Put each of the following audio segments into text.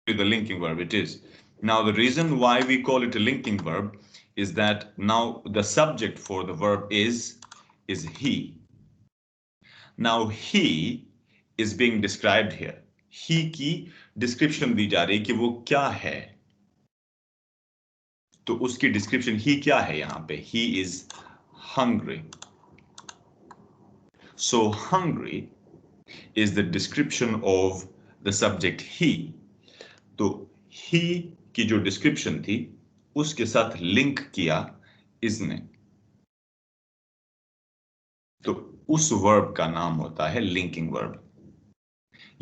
the linking verb, it is. Now the reason why we call it a linking verb is that now the subject for the verb is he. Now he is being described here. He की description दी जा रही कि वो क्या है. तो उसकी description ही क्या है यहाँ पे? He is hungry. So hungry is the description of the subject he. तो he की जो description थी उसके साथ लिंक किया इसने, तो उस वर्ब का नाम होता है लिंकिंग वर्ब.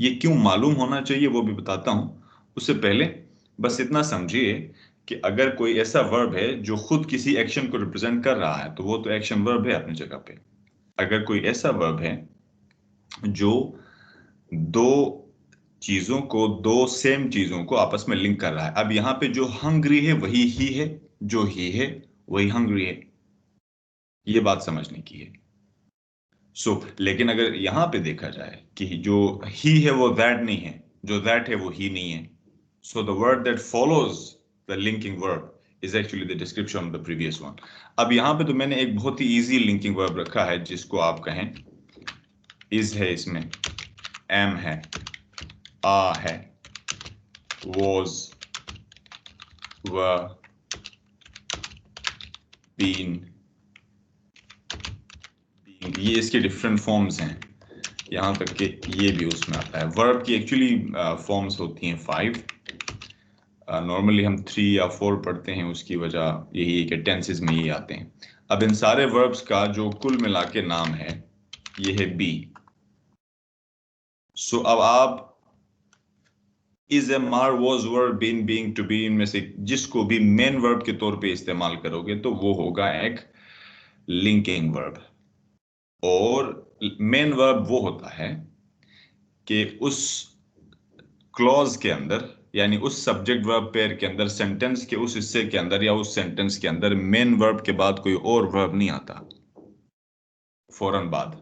ये क्यों मालूम होना चाहिए वो भी बताता हूं. उससे पहले बस इतना समझिए कि अगर कोई ऐसा वर्ब है जो खुद किसी एक्शन को रिप्रेजेंट कर रहा है तो वो तो एक्शन वर्ब है अपनी जगह पे. अगर कोई ऐसा वर्ब है जो दो चीजों को, दो सेम चीजों को आपस में लिंक कर रहा है. अब यहां पे जो हंग्री है वही ही है, जो ही है वही हंग्री है. ये बात समझने की है. लेकिन अगर यहां पे देखा जाए कि जो ही है वो दैट नहीं है, जो दैट है वो ही नहीं है, so the word that follows the linking verb is actually the description of the previous one. अब यहां पे तो मैंने एक बहुत ही इजी लिंकिंग वर्ब रखा है जिसको आप कहें इज है, इसमें एम है, आ है, was, were, been, ये इसके डिफरेंट फॉर्म्स हैं. यहां तक कि ये भी उसमें आता है. वर्ब की एक्चुअली फॉर्म्स होती हैं 5. नॉर्मली हम 3 या 4 पढ़ते हैं, उसकी वजह यही है कि टेंसेस में ये आते हैं. अब इन सारे वर्ब्स का जो कुल मिला के नाम है ये है बी. सो अब आप is, am, are, was, were, been, being, to be, इनमें से जिसको भी मेन वर्ब के तौर पे इस्तेमाल करोगे तो वो होगा एक लिंकिंग वर्ब. और मेन वर्ब वो होता है कि उस क्लॉज के अंदर, यानी उस सब्जेक्ट वर्ब पेयर के अंदर, सेंटेंस के उस हिस्से के अंदर या उस सेंटेंस के अंदर मेन वर्ब के बाद कोई और वर्ब नहीं आता फौरन बाद.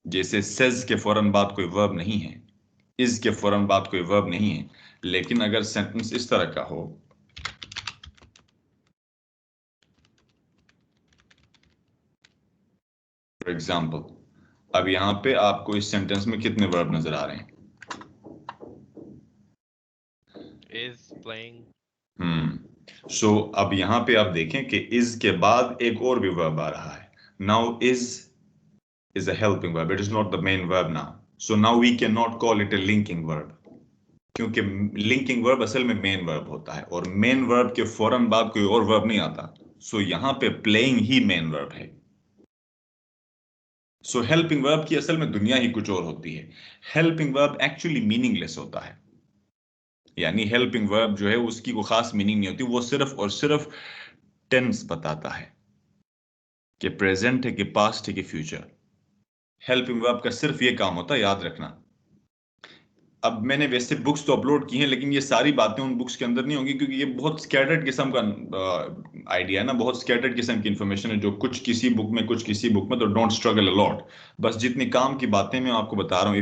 जैसे सेज के फौरन बाद कोई वर्ब नहीं है, इज के फौरन बाद कोई वर्ब नहीं है. लेकिन अगर सेंटेंस इस तरह का हो, फॉर एग्जाम्पल, अब यहां पे आपको इस सेंटेंस में कितने वर्ब नजर आ रहे हैं? is playing. सो अब यहां पे आप देखें कि इज के बाद एक और भी वर्ब आ रहा है. Now is a helping verb. It is not the main verb now. So now we cannot call it a linking verb. क्योंकि linking verb असल में main verb होता है और main verb के फौरन बाद कोई और verb नहीं आता. So यहाँ पे playing ही main verb है. So helping verb की असल में दुनिया ही कुछ और होती है. Helping verb actually meaningless होता है. यानी हेल्पिंग वर्ब जो है उसकी कोई खास मीनिंग नहीं होती, वो सिर्फ और सिर्फ टेंस बताता है कि प्रेजेंट है कि पास्ट है कि फ्यूचर. हेल्पिंग वर्ब का सिर्फ ये काम होता है, याद रखना. अब मैंने वैसे बुक्स तो अपलोड की हैं लेकिन ये सारी बातें उन बुक्स के अंदर नहीं होंगी क्योंकि ये बहुत स्कैटर्ड किस्म का आइडिया है ना, बहुत स्कैटर्ड किस्म की इंफॉर्मेशन है जो कुछ किसी बुक में, कुछ किसी बुक में. तो डोंट स्ट्रगल अलॉट. बस जितनी काम की बातें मैं आपको बता रहा हूँ,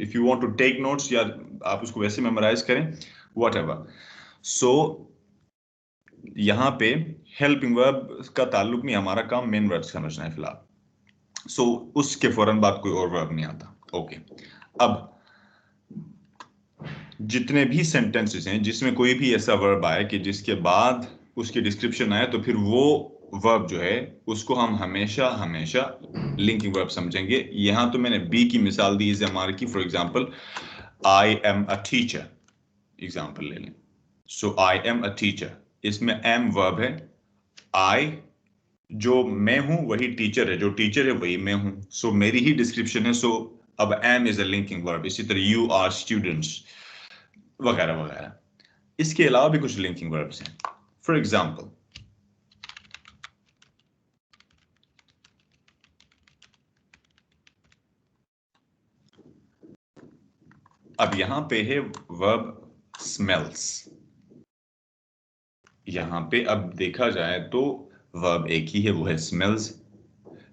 if you want to take notes या आप उसको वैसे मेमोराइज करें, व्हाटएवर. सो यहाँ पे हेल्पिंग वर्ब का ताल्लुक नहीं, हमारा काम मेन वर्ब समझना है फिलहाल. सो उसके फौरन बाद कोई और वर्ब नहीं आता. ओके. अब जितने भी सेंटेंसेस हैं जिसमें कोई भी ऐसा वर्ब आए कि जिसके बाद उसकी डिस्क्रिप्शन आए तो फिर वो वर्ब जो है उसको हम हमेशा हमेशा लिंकिंग वर्ब समझेंगे. यहां तो मैंने बी की मिसाल दी इज एम आर की. For example, I am a teacher example ले लें. सो आई एम अ टीचर, इसमें एम वर्ब है, आई जो मैं हूं वही टीचर है, जो टीचर है वही मैं हूं. सो मेरी ही डिस्क्रिप्शन है. सो अब am is a linking verb. इसी तरह यू आर स्टूडेंट्स वगैरह वगैरह. इसके अलावा भी कुछ लिंकिंग वर्ब्स हैं. फॉर एग्जाम्पल, अब यहां पे है वर्ब स्मेल्स. यहां पे अब देखा जाए तो वर्ब एक ही है, वो है स्मेल्स.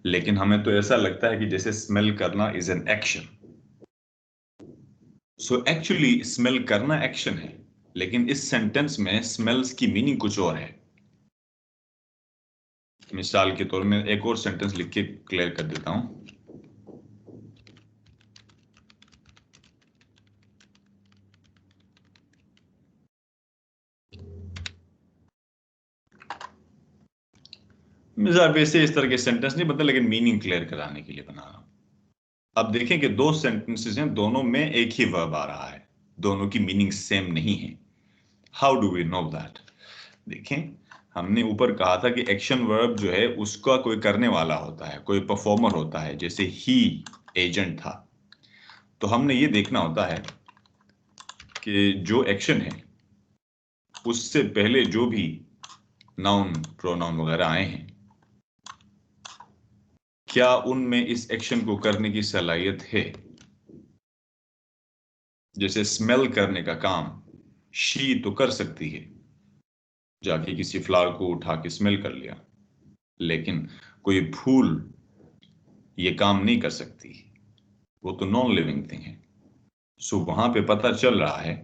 लेकिन हमें तो ऐसा लगता है कि जैसे स्मेल करना is an action. So actually smell करना एक्शन है, लेकिन इस सेंटेंस में स्मेल्स की मीनिंग कुछ और है। मिसाल के तौर में एक और सेंटेंस लिख के क्लियर कर देता हूं। मिसाल वैसे इस तरह के सेंटेंस नहीं बनता, लेकिन मीनिंग क्लियर कराने के लिए बना रहा हूं। अब देखें कि दो सेंटेंसेस हैं, दोनों में एक ही वर्ब आ रहा है, दोनों की मीनिंग सेम नहीं है। How do we know that? देखें, हमने ऊपर कहा था कि एक्शन वर्ब जो है उसका कोई करने वाला होता है, कोई परफॉर्मर होता है, जैसे ही एजेंट था। तो हमने ये देखना होता है कि जो एक्शन है उससे पहले जो भी नाउन प्रोनाउन वगैरह आए हैं, क्या उनमें इस एक्शन को करने की सलाहियत है। जैसे स्मेल करने का काम शी तो कर सकती है, जाके किसी फ्लावर को उठा के स्मेल कर लिया, लेकिन कोई फूल ये काम नहीं कर सकती, वो तो नॉन लिविंग थिंग है। सो वहां पे पता चल रहा है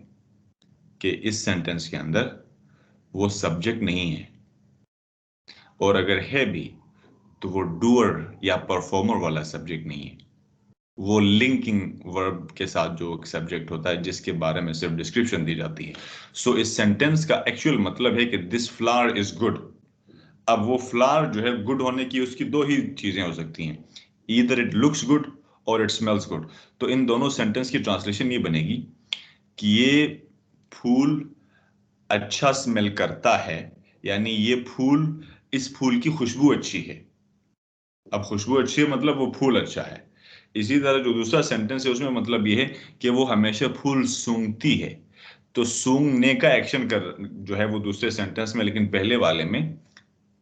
कि इस सेंटेंस के अंदर वो सब्जेक्ट नहीं है, और अगर है भी तो वो डूअर या परफॉर्मर वाला सब्जेक्ट नहीं है, वो लिंकिंग वर्ब के साथ जो सब्जेक्ट होता है जिसके बारे में सिर्फ डिस्क्रिप्शन दी जाती है। सो इस सेंटेंस का एक्चुअल मतलब है कि दिस फ्लावर इज गुड। अब वो फ्लावर जो है गुड होने की उसकी दो ही चीजें हो सकती हैं, ईदर इट लुक्स गुड और इट स्मेल्स गुड। तो इन दोनों सेंटेंस की ट्रांसलेशन ये बनेगी कि ये फूल अच्छा स्मेल करता है, यानी ये फूल, इस फूल की खुशबू अच्छी है। अब खुशबू अच्छी है मतलब वो फूल अच्छा है। इसी तरह जो दूसरा सेंटेंस है उसमें मतलब ये है कि वो हमेशा फूल सूंघती है। तो सूंघने का एक्शन कर जो है वो दूसरे सेंटेंस में, लेकिन पहले वाले में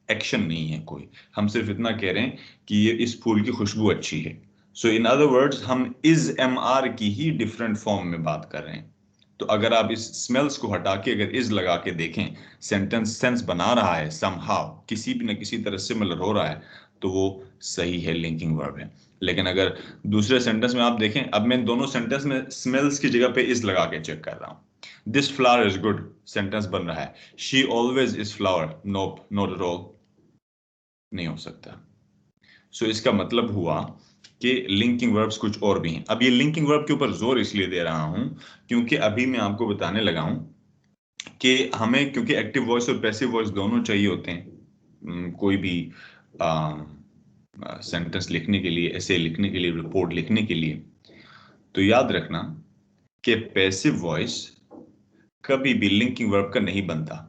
एक्शन नहीं है कोई। हम सिर्फ इतना कह रहे हैं कि ये इस फूल की खुशबू अच्छी है। सो इन अदर वर्ड्स हम इज एम आर की ही डिफरेंट फॉर्म में बात कर रहे हैं। तो अगर आप इस स्मेल्स को हटा के अगर इज लगा के देखें, सेंटेंस सेंस बना रहा है, समहाउ किसी भी न किसी तरह सिमिलर हो रहा है, तो वो सही है, लिंकिंग वर्ब है। लेकिन अगर दूसरे सेंटेंस में आप देखें, अब मैं दोनों सेंटेंस में स्मेल्स की जगह पे इज लगा के चेक कर रहा हूं। This flower is good, sentence बन रहा है। She always is flower, nope, not at all, नहीं हो सकता। सो इसका मतलब हुआ कि लिंकिंग वर्ब्स कुछ और भी हैं। अब ये लिंकिंग वर्ब के ऊपर जोर इसलिए दे रहा हूं क्योंकि अभी मैं आपको बताने लगा हूं कि हमें, क्योंकि एक्टिव वॉइस और पैसिव वॉइस दोनों चाहिए होते हैं कोई भी सेंटेंस लिखने के लिए, ऐसे लिखने के लिए, रिपोर्ट लिखने के लिए। तो याद रखना कि पैसिव वॉइस कभी भी लिंकिंग वर्ब का नहीं बनता।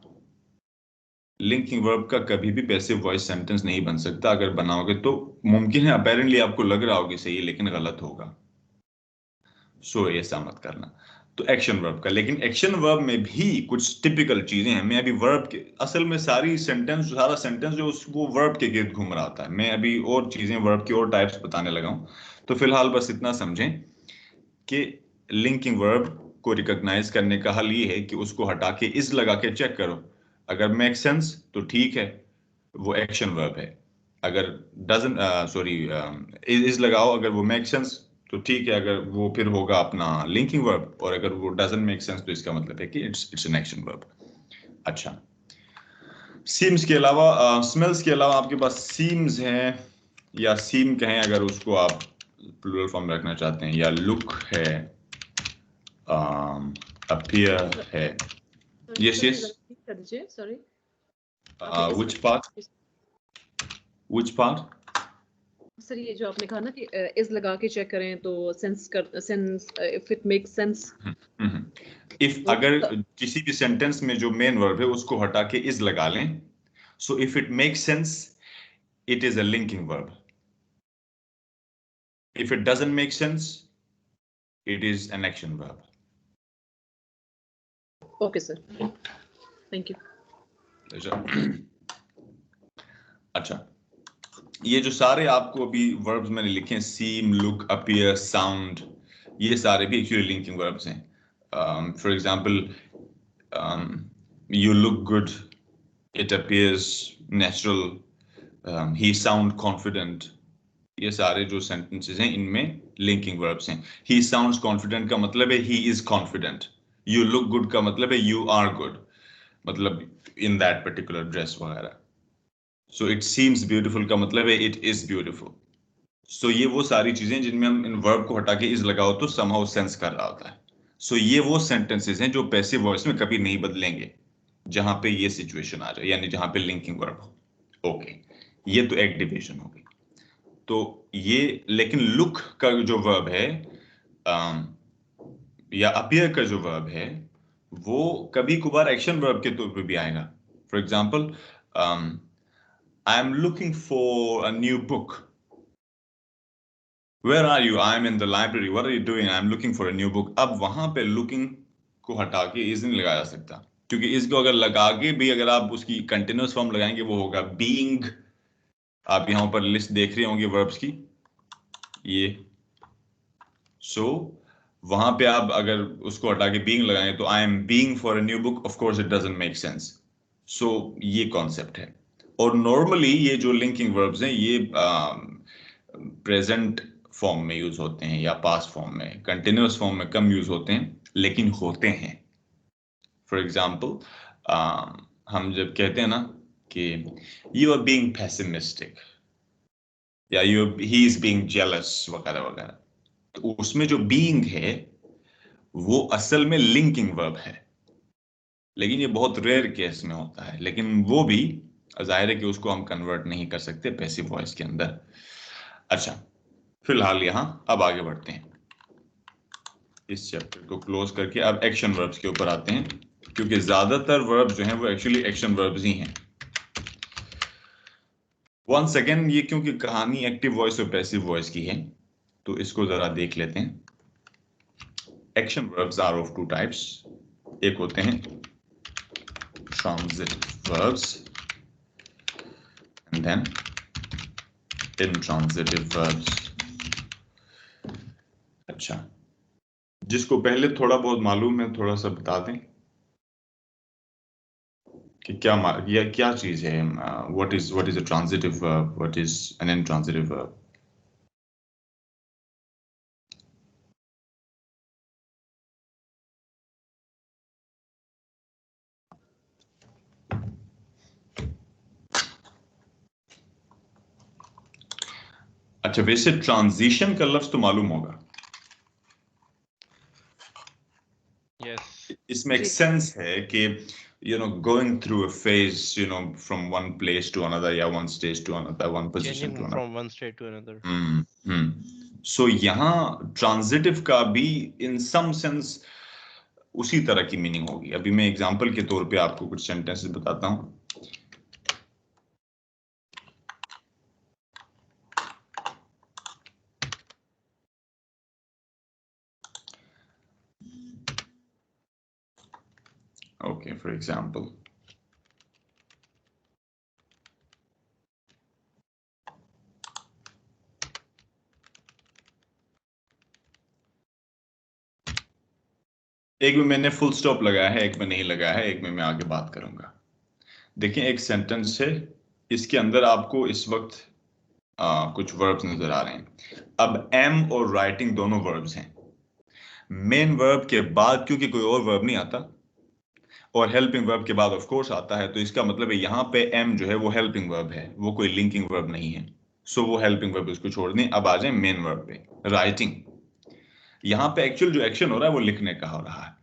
लिंकिंग वर्ब का कभी भी पैसिव वॉइस सेंटेंस नहीं बन सकता। अगर बनाओगे तो मुमकिन है, अपेरेंटली आपको लग रहा होगा सही है, लेकिन गलत होगा। सो ऐसा मत करना। तो एक्शन वर्ब का, लेकिन एक्शन वर्ब में भी कुछ टिपिकल चीजें हैं। मैं अभी वर्ब के, असल में सारा सेंटेंस जो वो वर्ब के गिर्द घूम रहा था। मैं अभी और चीजें वर्ब की और टाइप्स बताने लगा हूं। तो फिलहाल बस इतना समझें कि लिंकिंग वर्ब को रिकॉग्नाइज करने का हल ये है कि उसको हटा के इज लगा के चेक करो। अगर मेक सेंस तो ठीक है, वो एक्शन वर्ब है। अगर डजन सॉरी इज लगाओ, अगर वो मेक सेंस तो ठीक है, अगर वो फिर होगा अपना लिंकिंग वर्ब, और अगर वो डजंट मेक सेंस तो इसका मतलब है कि इट्स एन एक्शन वर्ब। अच्छा, सीम्स के अलावा, स्मेल्स के अलावा आपके पास सीम्स हैं, या सीम कहें अगर उसको आप प्लूरल फॉर्म में रखना चाहते हैं, या लुक है, अपीयर है। यस यस, कर दीजिए, sorry. Which part, which part? Sir ये जो आपने कहा ना कि इज लगा के चेक करें तो sense if it makes sense. If अगर किसी भी सेंटेंस में जो मेन वर्ब है उसको हटा के इज लगा लें, so if it makes sense it is a linking verb. If it doesn't make sense it is an action verb. Okay sir, thank you. अच्छा, ये जो सारे आपको अभी वर्ब्स मैंने लिखे हैं, सीम, लुक, अपीयर, साउंड, ये सारे भी एक्चुअली लिंकिंग वर्ब्स हैं। For example, you look good, it appears natural, he sound confident, ये सारे जो सेंटेंसेस हैं इनमें लिंकिंग वर्ब्स हैं। ही साउंड्स कॉन्फिडेंट का मतलब है he is confident. You look good का मतलब है यू आर गुड, मतलब इन दैट पर्टिकुलर ड्रेस वगैरह। सो इट सीम्स ब्यूटीफुल का मतलब है इट इज ब्यूटीफुल। सो ये वो सारी चीजें जिनमें हम इन वर्ब को हटा के इज लगाओ तो समहाउ सेंस कर रहा होता है। सो ये वो सेंटेंसेस हैं जो पैसिव वॉइस में कभी नहीं बदलेंगे, जहां पे ये सिचुएशन आ जाए, यानी जहां पे लिंकिंग वर्ब हो। ओके, ये तो एक डिविजन हो गई। तो ये, लेकिन लुक का जो वर्ब है या अपीयर का जो वर्ब है वो कभी कभार एक्शन वर्ब के तौर पे भी आएगा। For example, I am looking for a new book. Where are you? I am in the library. What are you doing? I am looking for a new book. अब वहां पे looking को हटा के is नहीं लगाया जा सकता, क्योंकि इसको अगर लगा के भी अगर आप उसकी कंटिन्यूअस फॉर्म लगाएंगे वो होगा being। आप यहाँ पर लिस्ट देख रहे होंगे वर्ब्स की, ये। सो वहां पे आप अगर उसको हटा के being लगाएंगे तो I am being for a new book, of course it doesn't make sense। सो ये कॉन्सेप्ट है। और नॉर्मली ये जो लिंकिंग वर्ब्स हैं ये प्रेजेंट फॉर्म में यूज होते हैं या पास्ट फॉर्म में, कंटिन्यूअस फॉर्म में कम यूज होते हैं, लेकिन होते हैं। फॉर एग्जाम्पल, हम जब कहते हैं ना कि यू आर बीइंग पेसिमिस्टिक या ही इज बीइंग जेलस वगैरह वगैरह, तो उसमें जो बीइंग है वो असल में लिंकिंग वर्ब है, लेकिन ये बहुत रेयर केस में होता है। लेकिन वो भी जाहिर है कि उसको हम कन्वर्ट नहीं कर सकते पैसिव वॉइस के अंदर। अच्छा, फिलहाल यहां अब आगे बढ़ते हैं, इस चैप्टर को क्लोज करके अब एक्शन वर्ब्स के ऊपर आते हैं, क्योंकि ज्यादातर वर्ब जो हैं वो एक्चुअली एक्शन वर्ब्स ही हैं। वन सेकेंड, ये क्योंकि कहानी एक्टिव वॉइस और पैसिव वॉइस की है तो इसको जरा देख लेते हैं। Action verbs are of two types. एक होते हैं transitive verbs and then intransitive verbs. अच्छा, जिसको पहले थोड़ा बहुत मालूम है थोड़ा सा बता दें कि क्या चीज है, what is a transitive verb, what is an intransitive verb. अच्छा, वैसे ट्रांजिशन का लफ्ज तो मालूम होगा, Yes. इसमें एक जी सेंस है कि going through a phase, from one place to another या one stage to another, one position Changing to another. from one state to another. So यहाँ ट्रांजिटिव का भी इन सम सेंस उसी तरह की मीनिंग होगी। अभी मैं एग्जांपल के तौर पे आपको कुछ सेंटेंसेस बताता हूँ। ओके, फॉर एग्जांपल, एक में मैंने फुल स्टॉप लगाया है, एक में नहीं लगाया है, एक में मैं आगे बात करूंगा। देखिए, एक सेंटेंस है, इसके अंदर आपको इस वक्त कुछ वर्ब्स नजर आ रहे हैं। अब एम और राइटिंग दोनों वर्ब्स हैं। मेन वर्ब के बाद क्योंकि कोई और वर्ब नहीं आता और हेल्पिंग वर्ब के बाद ऑफ कोर्स आता है, तो इसका मतलब है यहाँ पे एम जो है वो हेल्पिंग वर्ब है, वो कोई लिंकिंग वर्ब नहीं है। सो वो हेल्पिंग वर्ब उसको छोड़ दें। अब आ जाए मेन वर्ब पे, राइटिंग। यहाँ पे एक्चुअल जो एक्शन हो रहा है वो लिखने का हो रहा है।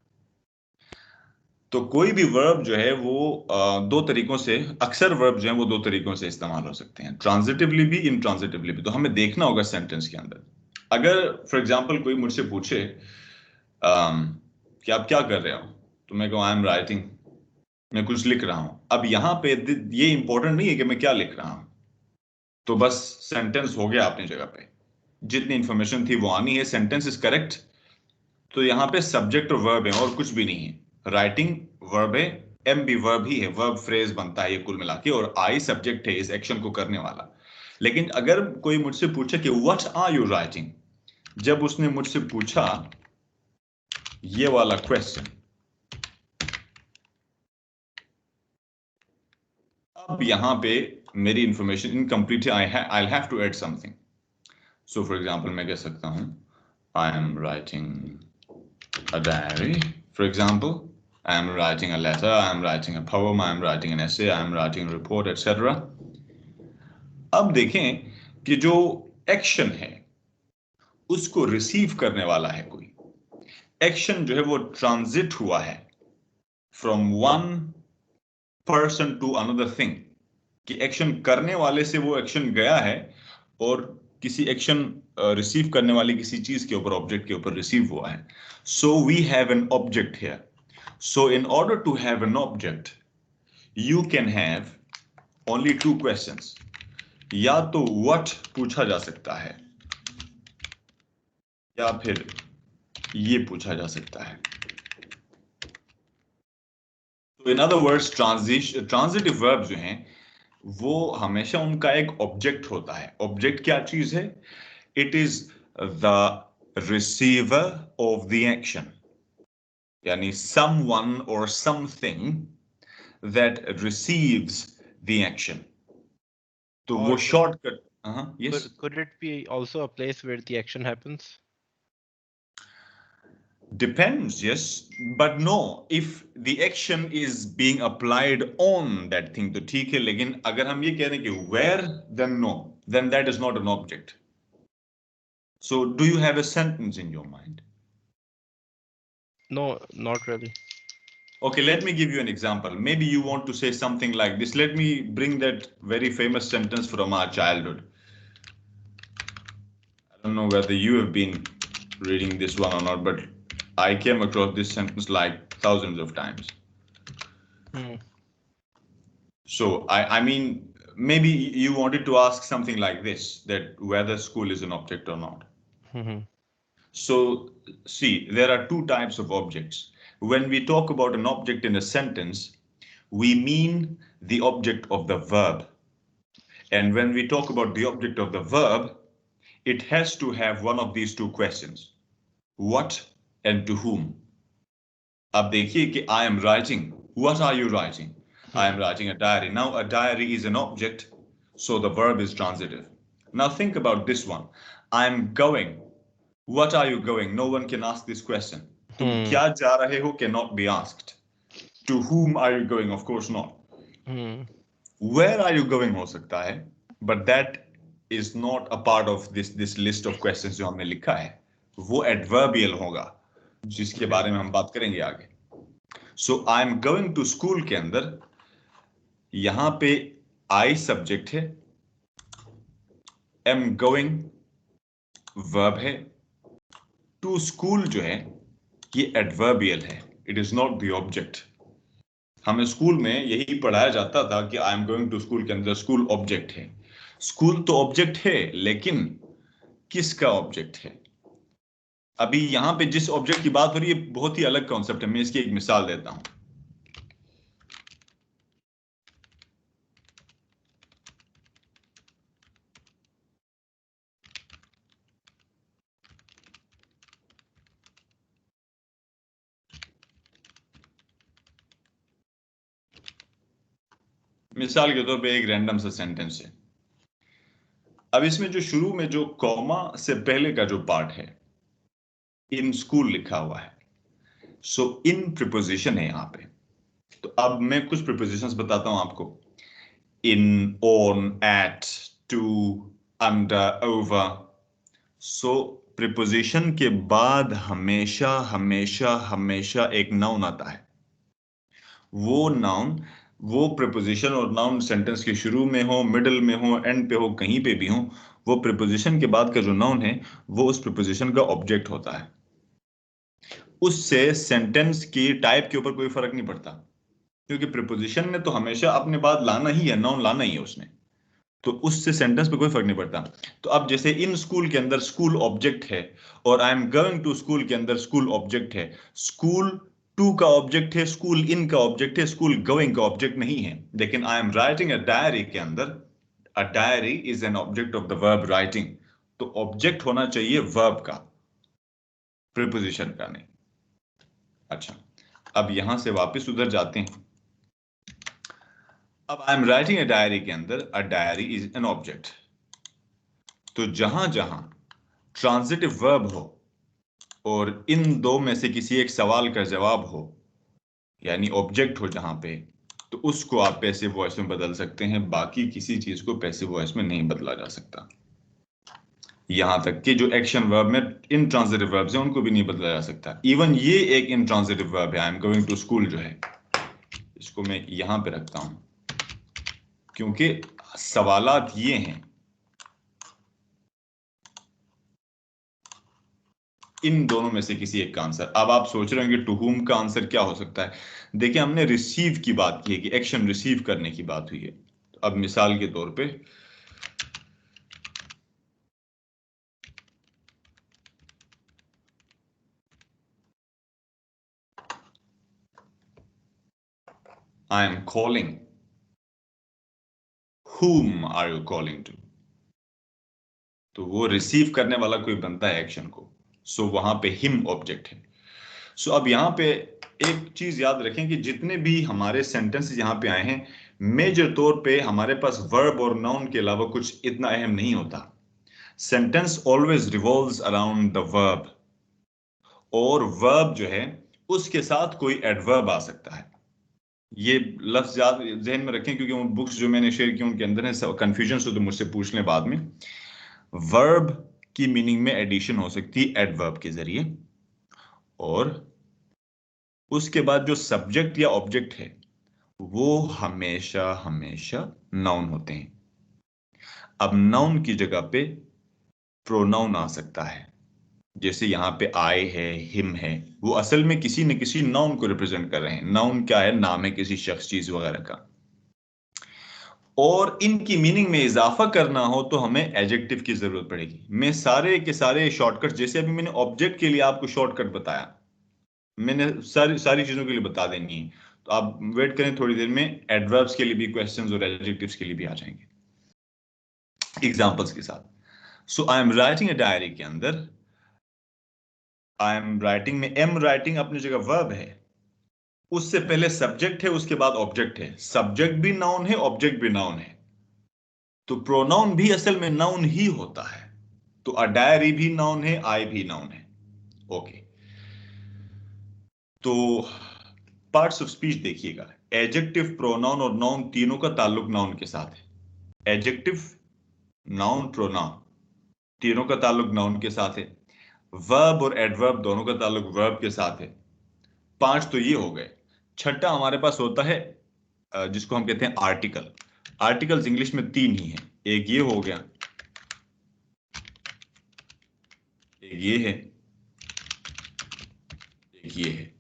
तो कोई भी वर्ब जो है वो दो तरीकों से, अक्सर वर्ब जो है वो दो तरीकों से इस्तेमाल हो सकते हैं, ट्रांजिटिवली भी, इंट्रांजिटिवली भी। तो हमें देखना होगा सेंटेंस के अंदर। अगर फॉर एग्जाम्पल कोई मुझसे पूछे कि आप क्या कर रहे हो, तो मैं कहूँ आई एम राइटिंग, मैं कुछ लिख रहा हूं। अब यहाँ पे ये इंपॉर्टेंट नहीं है कि मैं क्या लिख रहा हूं, तो बस सेंटेंस हो गया अपनी जगह पे, जितनी इंफॉर्मेशन थी वो आनी है, सेंटेंस इज करेक्ट। तो यहाँ पे सब्जेक्ट और वर्ब है और कुछ भी नहीं है। राइटिंग वर्ब है, एम भी वर्ब ही है, वर्ब फ्रेज बनता है ये कुल मिला के, और आई सब्जेक्ट है इस एक्शन को करने वाला। लेकिन अगर कोई मुझसे पूछे कि व्हाट आर यू राइटिंग, जब उसने मुझसे पूछा ये वाला क्वेश्चन, अब यहां पे मेरी इंफॉर्मेशन इनकम्प्लीट है, I have to add something. So for example मैं कह सकता हूं I am writing a diary, for example I am writing a letter, I am writing a poem, I am writing an essay, I am writing a report, etcetera. अब देखें कि जो action है उसको रिसीव करने वाला है कोई। एक्शन जो है वो ट्रांजिट हुआ है from one person to another thing, कि एक्शन करने वाले से वो एक्शन गया है और किसी एक्शन रिसीव करने वाली किसी चीज के ऊपर, ऑब्जेक्ट के ऊपर रिसीव हुआ है। So we have an object here. So in order to have an object you can have only two questions. या तो व्हाट पूछा जा सकता है या फिर ये पूछा जा सकता है। तो in other words transitive verb जो हैं वो हमेशा उनका एक ऑब्जेक्ट होता है। ऑब्जेक्ट क्या चीज है? It is the receiver of the action, यानी someone or something that receives the action। तो वो Or shortcut. yes, could it be also a place where the action happens? depends, yes, but no, if the action is being applied on that thing तो ठीक है, लेकिन अगर हम ये कह रहे हैं कि where, then no, then that is not an object। So do you have a sentence in your mind? No, not really. Okay, let me give you an example. Maybe you want to say something like this. Let me bring that very famous sentence from our childhood. I don't know whether you have been reading this one or not, but I came across this sentence like thousands of times. So I mean, maybe you wanted to ask something like this, that whether school is an object or not. So see, there are two types of objects. When we talk about an object in a sentence, we mean the object of the verb. And when we talk about the object of the verb, it has to have one of these two questions. What and to whom? अब देखिए कि I am writing. What are you writing? I am writing a diary. Now a diary is an object, so the verb is transitive. Now think about this one. I am going. What are you going? No one can ask this question. तुम क्या जा रहे हो cannot be asked. To whom are you going? Of course not. Where are you going हो सकता है, but that is not a part of this list of questions जो हमने लिखा है। वो adverbial होगा, जिसके बारे में हम बात करेंगे आगे। So I am going to school के अंदर यहां पे I सब्जेक्ट है, am going verb है, to school जो है ये adverbial है, it is not the object। हमें स्कूल में यही पढ़ाया जाता था कि I am going to school के अंदर स्कूल ऑब्जेक्ट है। स्कूल तो ऑब्जेक्ट है, लेकिन किसका ऑब्जेक्ट है? अभी यहां पे जिस ऑब्जेक्ट की बात हो रही है बहुत ही अलग कॉन्सेप्ट है। मैं इसकी एक मिसाल देता हूं। मिसाल के तौर पे एक रैंडम सा सेंटेंस है। अब इसमें जो शुरू में जो कॉमा से पहले का जो पार्ट है, इन स्कूल लिखा हुआ है, सो इन प्रीपोजिशन है यहां पे। तो अब मैं कुछ प्रीपोजिशंस बताता हूं आपको। In, on, at, to, under, over. So preposition के बाद हमेशा हमेशा हमेशा एक नाउन आता है। वो नाउन, वो प्रीपोजिशन और नाउन सेंटेंस के शुरू में हो, मिडिल में हो, एंड पे हो, कहीं पे भी हो, वो प्रीपोजिशन के बाद का जो नाउन है वो उस प्रीपोजिशन का ऑब्जेक्ट होता है। उससे सेंटेंस की टाइप के ऊपर कोई फर्क नहीं पड़ता, क्योंकि प्रीपोजिशन ने तो हमेशा अपने बाद लाना ही है, नाउन लाना ही है उसने। तो उससे सेंटेंस पे कोई फर्क नहीं पड़ता। तो अब जैसे इन स्कूल के अंदर स्कूल ऑब्जेक्ट है और I am going to school के अंदर स्कूल ऑब्जेक्ट है। स्कूल टू का ऑब्जेक्ट है, स्कूल इन का ऑब्जेक्ट है, स्कूल गोइंग का ऑब्जेक्ट नहीं है। लेकिन आई एम राइटिंग अ डायरी के अंदर a diary is an object of the verb writing. तो ऑब्जेक्ट होना चाहिए वर्ब का, प्रीपोजिशन का नहीं। अच्छा, अब यहां से वापस उधर जाते हैं। अब आई एम राइटिंग अ डायरी के अंदर a diary is an object. तो जहां जहां ट्रांजिटिव वर्ब हो और इन दो में से किसी एक सवाल का जवाब हो, यानी ऑब्जेक्ट हो जहां पे, तो उसको आप पैसिव वॉइस में बदल सकते हैं। बाकी किसी चीज को पैसिव वॉइस में नहीं बदला जा सकता। यहां तक कि जो एक्शन वर्ब में इंट्रांजिटिव वर्ब्स हैं उनको भी नहीं बदला जा सकता। इवन ये एक इंट्रांजिटिव वर्ब है, I am going to school जो है, इसको मैं यहां पे रखता हूं क्योंकि सवालात ये हैं, इन दोनों में से किसी एक का आंसर। अब आप सोच रहे होंगे टू हुम का आंसर क्या हो सकता है। देखिए हमने रिसीव की बात की है कि एक्शन रिसीव करने की बात हुई है। तो अब मिसाल के तौर पे I am calling, whom are you calling to, तो वो रिसीव करने वाला कोई बनता है एक्शन को, सो वहां पे हिम ऑब्जेक्ट है। सो अब यहाँ पे एक चीज याद रखें कि जितने भी हमारे सेंटेंसेस यहाँ पे आए हैं, मेजर तौर पे हमारे पास वर्ब और नाउन के अलावा कुछ इतना अहम नहीं होता। Sentence always revolves around the verb, और वर्ब जो है उसके साथ कोई एडवर्ब आ सकता है। ये लफ्ज याद जहन में रखें क्योंकि वो बुक्स जो मैंने शेयर की उनके अंदर है, कंफ्यूजन हो तो मुझसे पूछ लें बाद में। वर्ब की मीनिंग में एडिशन हो सकती है एडवर्ब के जरिए, और उसके बाद जो सब्जेक्ट या ऑब्जेक्ट है वो हमेशा हमेशा नाउन होते हैं। अब नाउन की जगह पे प्रोनाउन आ सकता है, जैसे यहाँ पे आई है, हिम है, वो असल में किसी न किसी नाउन को रिप्रेजेंट कर रहे हैं। नाउन क्या है? नाम है किसी शख्स, चीज वगैरह का। और इनकी मीनिंग में इजाफा करना हो तो हमें एडजेक्टिव की जरूरत पड़ेगी। मैं सारे के सारे शॉर्टकट, जैसे अभी मैंने ऑब्जेक्ट के लिए आपको शॉर्टकट बताया, मैंने सारी सारी चीजों के लिए बता देनी है, तो आप वेट करें थोड़ी देर में, एडवर्ब्स के लिए भी क्वेश्चंस और एडजेक्टिव्स के लिए भी आ जाएंगे एग्जांपल्स के साथ। So I am writing a diary के अंदर आई एम राइटिंग में एम राइटिंग अपनी जगह वर्ब है, उससे पहले सब्जेक्ट है, उसके बाद ऑब्जेक्ट है। सब्जेक्ट भी नाउन है, ऑब्जेक्ट भी नाउन है, तो प्रोनाउन भी असल में नाउन ही होता है। तो अ डायरी भी नाउन है, आई भी नाउन है। ओके, तो पार्ट्स ऑफ स्पीच देखिएगा। एडजेक्टिव, प्रोनाउन और नाउन तीनों का ताल्लुक नाउन के साथ है। एडजेक्टिव, नाउन, प्रोनाउन तीनों का ताल्लुक नाउन के साथ है। वर्ब और एडवर्ब दोनों का ताल्लुक वर्ब के साथ है। 5 तो ये हो गए। छठा हमारे पास होता है जिसको हम कहते हैं आर्टिकल। आर्टिकल्स इंग्लिश में 3 ही हैं, एक ये हो गया, एक ये है, एक ये है।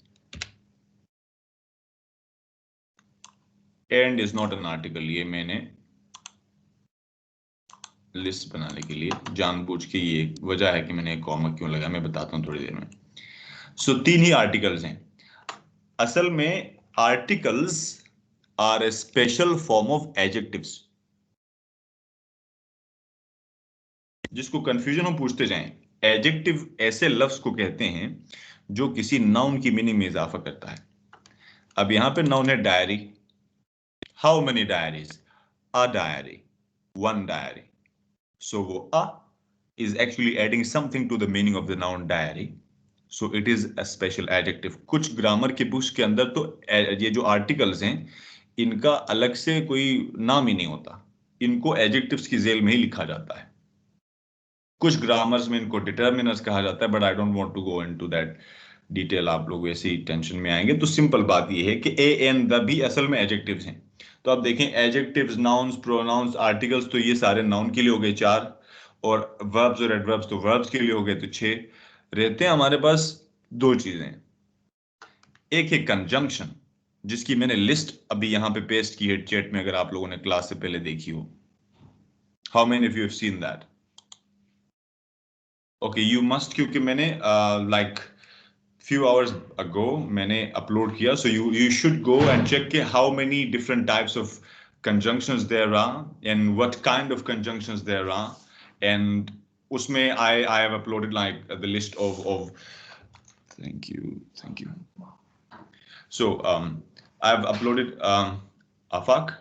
And is not an article, ये मैंने लिस्ट बनाने के लिए जानबूझ के, ये वजह है कि मैंने एक कॉमा क्यों लगाया, मैं बताता हूं थोड़ी देर में। सो 3 ही आर्टिकल्स हैं। असल में articles are a special form of adjectives. जिसको कंफ्यूजन हम पूछते जाएं, एडजेक्टिव ऐसे लफ्ज को कहते हैं जो किसी नाउन की मीनिंग में इजाफा करता है। अब यहां पे नाउन है diary. How many diaries? A diary, one diary. So वो uh is actually adding something to the meaning of the noun diary, so it is a special adjective। कुछ ग्रामर के बुक्स के अंदर तो ये जो आर्टिकल्स हैं इनका अलग से कोई नाम ही नहीं होता, इनको एडजेक्टिव्स की जेल में ही लिखा जाता है। कुछ ग्रामर्स में इनको डिटर्मिनर्स कहा जाता है, but I don't want to go into that detail, आप लोग वैसे ही टेंशन में आएंगे। तो सिंपल बात ये है कि ए एन द भी असल में एडजेक्टिव्स हैं। तो आप देखें, एडजेक्टिव्स, नाउन्स, प्रोनाउंस, आर्टिकल्स, तो ये सारे नाउन के लिए हो गए 4, और वर्ब्स और एडवर्ब्स तो वर्ब्स के लिए हो गए, तो 6 रहते हैं हमारे पास। 2 चीजें, एक है कंजंक्शन, जिसकी मैंने लिस्ट अभी यहां पे पेस्ट की है चैट में, अगर आप लोगों ने क्लास से पहले देखी हो। How many of you have seen that? Okay, you must, क्योंकि मैंने लाइक few hours ago मैंने अपलोड किया, so you should go and check how many different types of conjunctions there are and what kind of conjunctions there are, and उसमें I have uploaded like the list of thank you so I have uploaded Afaq,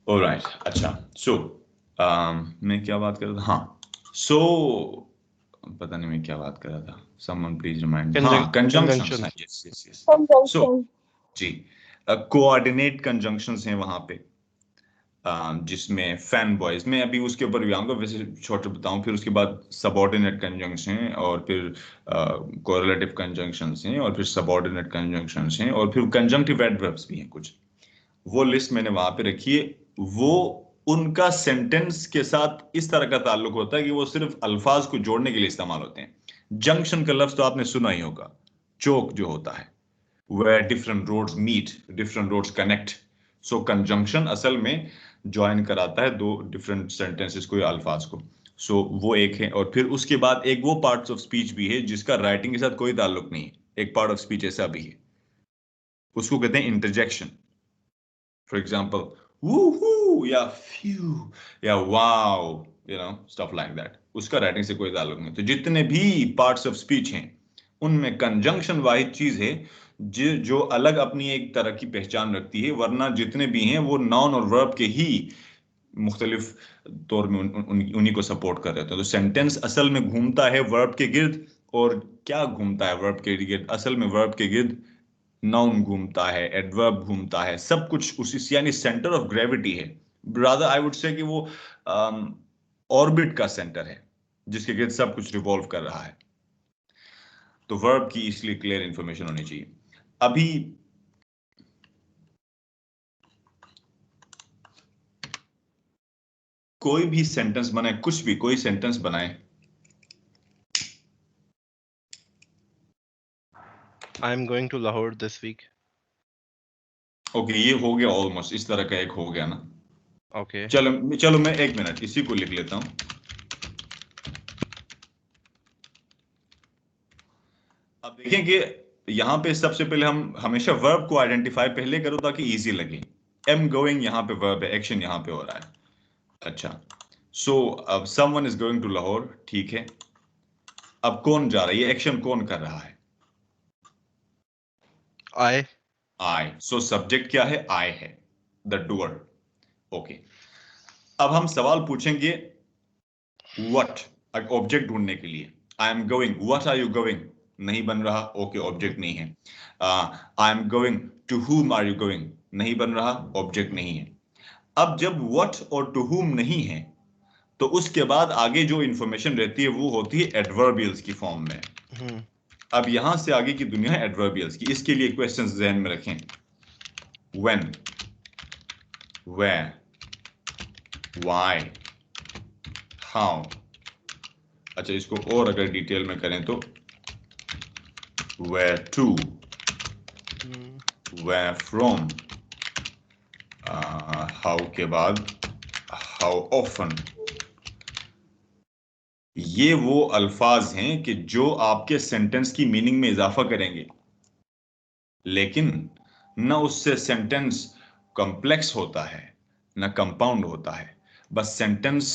alright, अच्छा, सो मैं क्या बात कर रहा था, हाँ, सो पता नहीं मैं क्या बात कर रहा था, समवन प्लीज रिमाइंड, हाँ, कंजंक्शंस हैं, Conjunctions. यस यस यस, सो Conjunction. जी, कोऑर्डिनेट कंजंक्शंस हैं वहां पे, जिसमें फैन बॉयज में अभी उसके ऊपर भी आऊंगा, वैसे छोटे बताऊं, फिर उसके बाद सबऑर्डिनेट कंजंक्शन हैं, और फिर कोरिलेटिव कंजंक्शंस हैं, और फिर सबऑर्डिनेट कंजंक्शंस हैं, और फिर कंजंक्टिव एडवर्ब्स भी हैं कुछ, वो लिस्ट मैंने वहां पे रखी है। वो उनका सेंटेंस के साथ इस तरह का ताल्लुक होता है कि वो सिर्फ अल्फाज को जोड़ने के लिए इस्तेमाल होते हैं। जंक्शन का लफ्ज तो आपने सुना ही होगा, चौक जो होता है, where different roads meet, different roads connect. So conjunction असल में ज्वाइन कराता है दो डिफरेंट सेंटेंसेस को या अल्फाज को। सो वो एक है, और फिर उसके बाद एक वो पार्ट्स ऑफ स्पीच भी है जिसका राइटिंग के साथ कोई ताल्लुक नहीं है, एक पार्ट ऑफ स्पीच ऐसा भी है, उसको कहते हैं इंटरजेक्शन। फॉर एग्जाम्पल woohoo या फ्यू या wow, you know, stuff like that, उसका राइटिंग से कोई ताल्लुक नहीं। तो जितने भी पार्ट्स ऑफ स्पीच हैं उनमें कंजंक्शन वाहिद चीज है जो अलग अपनी एक तरह की पहचान रखती है, वरना जितने भी हैं वो नाउन और वर्ब के ही मुख्तलिफ तौर में उन्हीं को सपोर्ट कर रहे थे। तो सेंटेंस असल में घूमता है वर्ब के गिर्द, और क्या घूमता है वर्ब के गिर्द, असल में वर्ब के गिर्द नाउन घूमता है, एडवर्ब घूमता है, सब कुछ उसी, यानी सेंटर ऑफ ग्रेविटी है, ब्रादर आई वुड से कि वो ऑर्बिट का सेंटर है जिसके गिर्द सब कुछ रिवॉल्व कर रहा है। तो वर्ब की इसलिए क्लियर इंफॉर्मेशन होनी चाहिए। अभी कोई भी सेंटेंस बनाए, कुछ भी कोई सेंटेंस बनाए, I'm going to Lahore this week. Okay, ये हो गया ऑलमोस्ट, इस तरह का एक हो गया ना। Okay. चलो मैं एक मिनट इसी को लिख लेता हूं। अब देखें कि यहां पे सबसे पहले हम हमेशा वर्ब को आइडेंटिफाई पहले करो ताकि इजी लगे। एम गोइंग यहां पे वर्ब है, एक्शन यहां पे हो रहा है। अच्छा, सो अब someone is going to Lahore, ठीक है। अब कौन जा रहा है, ये एक्शन कौन कर रहा है? आई। सो सब्जेक्ट क्या है? आई है, द डूअर। ओके, अब हम सवाल पूछेंगे व्हाट, ऑब्जेक्ट ढूंढने के लिए। I am going, what are you going, नहीं बन रहा, ओके, ऑब्जेक्ट नहीं है। I am going to whom are you going, नहीं बन रहा, ऑब्जेक्ट नहीं है। अब जब व्हाट और टू हुम नहीं है तो उसके बाद आगे जो इंफॉर्मेशन रहती है वो होती है एडवर्बियल्स की फॉर्म में। अब यहां से आगे की दुनिया है एडवर्बियल्स की। इसके लिए क्वेश्चंस ध्यान में रखें, व्हेन, वेयर, व्हाई, हाउ। अच्छा, इसको और अगर डिटेल में करें तो where to, where from, how के बाद how often। ये वो अल्फाज हैं कि जो आपके सेंटेंस की मीनिंग में इजाफा करेंगे, लेकिन न उससे सेंटेंस कॉम्प्लेक्स होता है न कंपाउंड होता है, बस सेंटेंस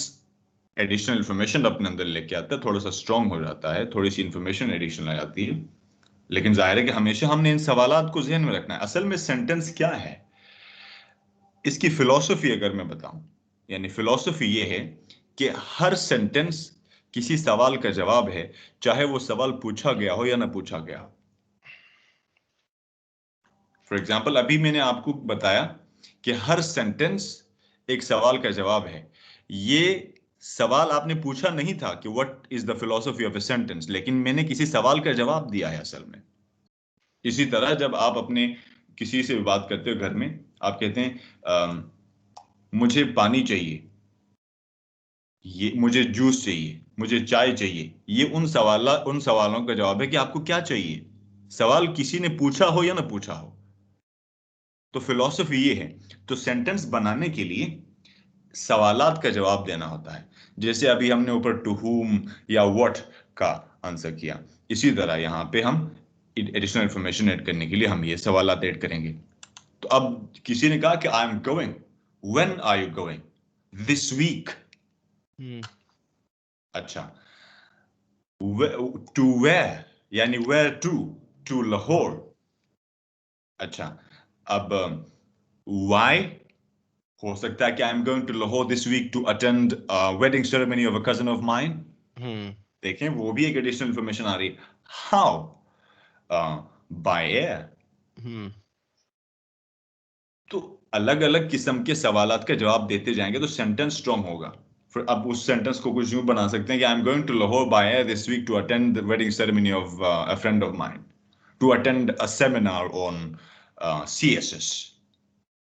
एडिशनल इंफॉर्मेशन अपने अंदर लेके आता है, थोड़ा सा स्ट्रांग हो जाता है, थोड़ी सी इंफॉर्मेशन एडिशनल आ जाती है। लेकिन जाहिर है कि हमेशा हमने इन सवालात को ज़हन में रखना है। असल में सेंटेंस क्या है, इसकी फिलॉसफी अगर मैं बताऊं, यानी फिलॉसफी ये है कि हर सेंटेंस किसी सवाल का जवाब है, चाहे वो सवाल पूछा गया हो या ना पूछा गया हो। फॉर एग्जाम्पल, अभी मैंने आपको बताया कि हर सेंटेंस एक सवाल का जवाब है। ये सवाल आपने पूछा नहीं था कि what is the philosophy of a sentence, लेकिन मैंने किसी सवाल का जवाब दिया है असल में। इसी तरह जब आप अपने किसी से बात करते हो घर में, आप कहते हैं मुझे पानी चाहिए, ये मुझे जूस चाहिए, मुझे चाय चाहिए, ये उन सवालों का जवाब है कि आपको क्या चाहिए। सवाल किसी ने पूछा हो या ना पूछा हो। तो फिलॉसफी ये है। तो सेंटेंस बनाने के लिए सवालात का जवाब देना होता है। जैसे अभी हमने ऊपर टू हुम या व्हाट का आंसर किया, इसी तरह यहां पे हम एडिशनल इंफॉर्मेशन ऐड करने के लिए हम ये सवालात ऐड करेंगे। तो अब किसी ने कहा कि I am going, when are you going? This week. अच्छा, टू वेयर, यानी वेयर टू लाहौर। अच्छा, अब व्हाई हो सकता है कि I am going to Lahore this week to attend wedding ceremony of a cousin of mine. देखें वो भी एक एडिशनल इंफॉर्मेशन आ रही है. हाउ? By air. तो अलग अलग किस्म के सवालात का जवाब देते जाएंगे तो सेंटेंस स्ट्रांग होगा. फिर अब उस सेंटेंस को कुछ यूं बना सकते हैं कि I am going to Lahore by air this week to attend the wedding ceremony of a friend of mine, to attend a seminar on CSS,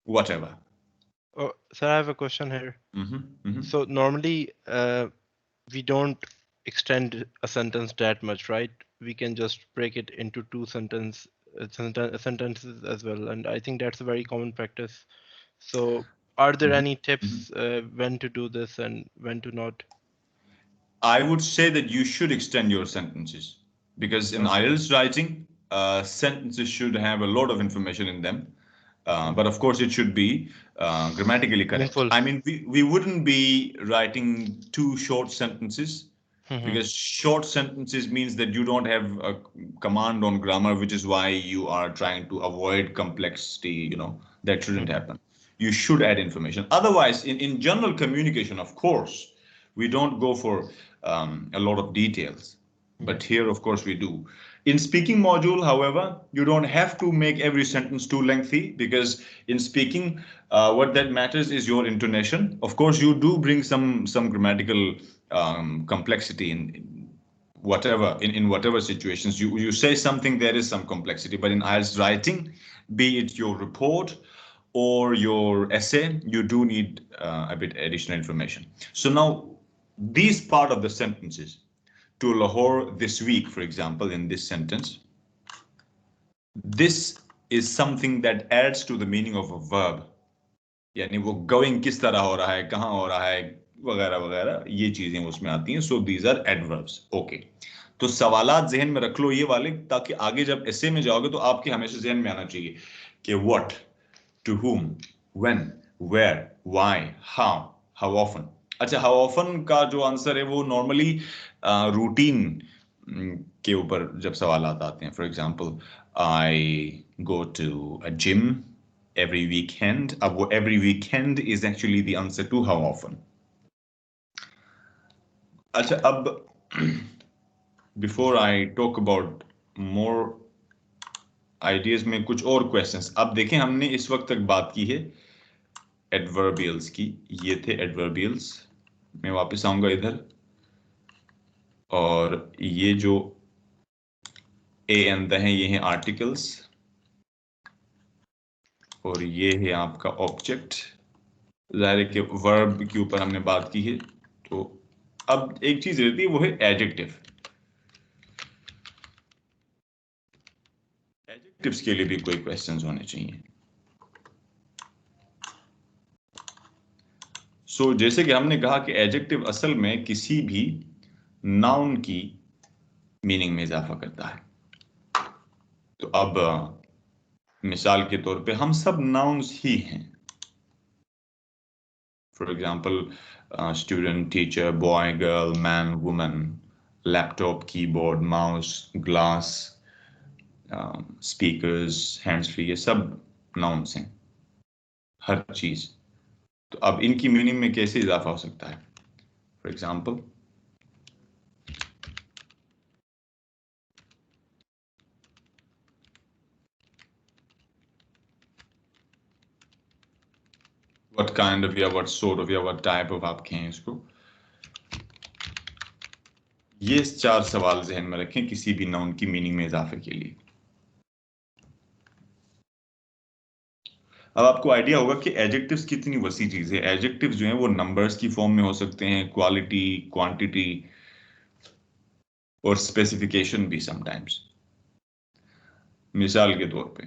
whatever. Oh, sir, I have a question here. Mm-hmm. So normally we don't extend a sentence that much, right? We can just break it into two sentences as well, and I think that's a very common practice. So are there any tips when to do this and when to not? I would say that you should extend your sentences because in IELTS writing, sentences should have a lot of information in them. But of course, it should be grammatically correct. Meaningful. I mean, we wouldn't be writing two short sentences because short sentences means that you don't have a command on grammar, which is why you are trying to avoid complexity. That shouldn't happen. You should add information. Otherwise, in general communication, of course, we don't go for a lot of details. But here, of course, we do. In speaking module, however, you don't have to make every sentence too lengthy because in speaking, what that matters is your intonation. Of course, you do bring some grammatical complexity in whatever situations you say something, there is some complexity. But in IELTS writing, be it your report or your essay, you do need a bit additional information. So now, these part of the sentences, to Lahore this week, for example, in this sentence, this is something that adds to the meaning of a verb. यानी वो going किस तरह हो रहा है, कहाँ हो रहा है, वगैरह वगैरह, ये चीजें उसमें आती हैं. So these are adverbs. Okay. तो सवालात जहन में रख लो ये वाले, ताकि आगे जब essay में जाओगे तो आपके हमेशा जहन में आना चाहिए कि what, to whom, when, where, why, how often. अच्छा, how often का जो आंसर है वो नॉर्मली रूटीन के ऊपर जब सवालात आते हैं. For example, I go to a gym every weekend. Every weekend is actually the answer to how often. अच्छा, अब before I talk about more ideas में कुछ और questions. अब देखें, हमने इस वक्त तक बात की है adverbials की. ये थे adverbials. मैं वापस आऊंगा इधर, और ये जो a and the हैं ये हैं articles, और ये है आपका ऑब्जेक्ट. जाहिर है कि वर्ब के ऊपर हमने बात की है. तो अब एक चीज रहती है, वो है एडजेक्टिव. एडजेक्टिव्स के लिए भी कोई क्वेश्चंस होने चाहिए. सो जैसे कि हमने कहा कि एडजेक्टिव असल में किसी भी नाउन की मीनिंग में इजाफा करता है. तो अब मिसाल के तौर पे हम सब नाउन्स ही हैं. For example, student, teacher, boy, girl, man, woman, laptop, keyboard, mouse, glass, speakers, hands free, ये सब नाउन्स हैं, हर चीज. तो अब इनकी मीनिंग में कैसे इजाफा हो सकता है? For example, what kind of, या व्हाट सॉर्ट ऑफ, या व्हाट टाइप ऑफ आप कहें इसको. ये 4 सवाल जहन में रखें किसी भी नाउन की मीनिंग में इजाफे के लिए. अब आपको आइडिया होगा कि एडजेक्टिव्स कितनी वसी चीज है. एडजेक्टिव्स जो हैं वो नंबर्स की फॉर्म में हो सकते हैं, क्वालिटी, क्वांटिटी, और स्पेसिफिकेशन भी समटाइम्स. मिसाल के तौर पे,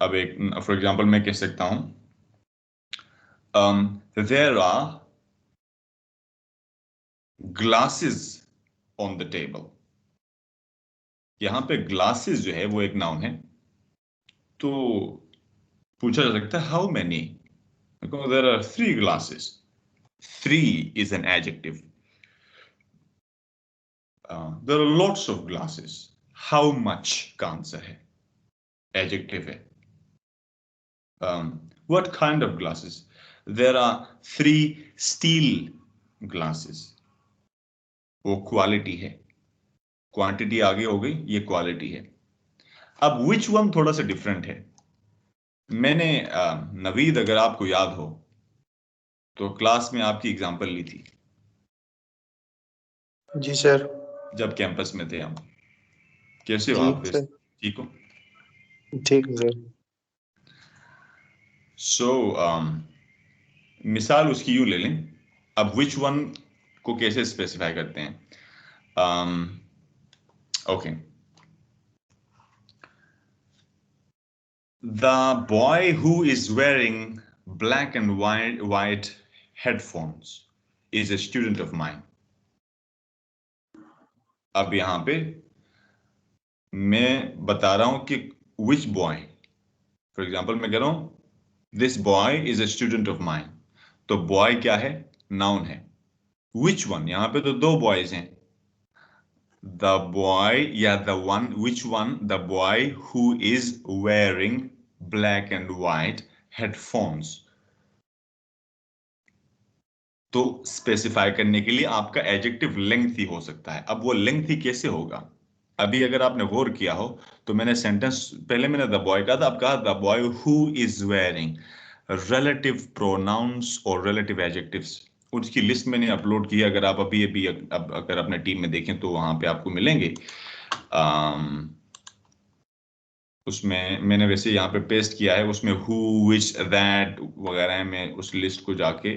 अब एक फॉर एग्जांपल मैं कह सकता हूं, there are glasses on the table. यहां पे ग्लासेस जो है वो एक नाउन है. तो पूछा जा सकता है how many. There are 3 glasses. 3 is an adjective. There are lots of glasses. How much का आंसर है, एडजेक्टिव है. What kind of glasses? There are 3 steel glasses. वो क्वालिटी है, क्वांटिटी आगे हो गई, ये क्वालिटी है. अब which one थोड़ा सा डिफरेंट है. मैंने नवीद, अगर आपको याद हो तो क्लास में आपकी एग्जांपल ली थी. जी सर. जब कैंपस में थे हम. कैसे हो जी आप? सर. ठीक हो? ठीक है सर. सो मिसाल उसकी यूं ले लें. अब which one को कैसे स्पेसिफाई करते हैं? Okay. The boy who is wearing black and white headphones is a student of mine. अब यहां पे मैं बता रहा हूं कि which boy. For example, मैं कह रहा हूं this boy is a student of mine. तो boy क्या है? Noun है. Which one? यहां पे तो 2 boys हैं. The boy, yeah, the one, which one? The boy who is wearing black and white headphones. तो स्पेसिफाई करने के लिए आपका एडजेक्टिव लेंथी हो सकता है. अब वो लेंथी कैसे होगा? अभी अगर आपने गौर किया हो तो मैंने सेंटेंस पहले मैंने द बॉय कहा था, अब कहा the boy who is wearing. Relative pronouns और रिलेटिव एडजेक्टिव्स, उसकी लिस्ट मैंने अपलोड की. अगर आप अभी अगर अपने टीम में देखें तो वहां पे आपको मिलेंगे. उसमें मैंने वैसे यहाँ पे पेस्ट किया है. उसमें हु, विच, दैट वगैरह है. मैं उस लिस्ट को जाके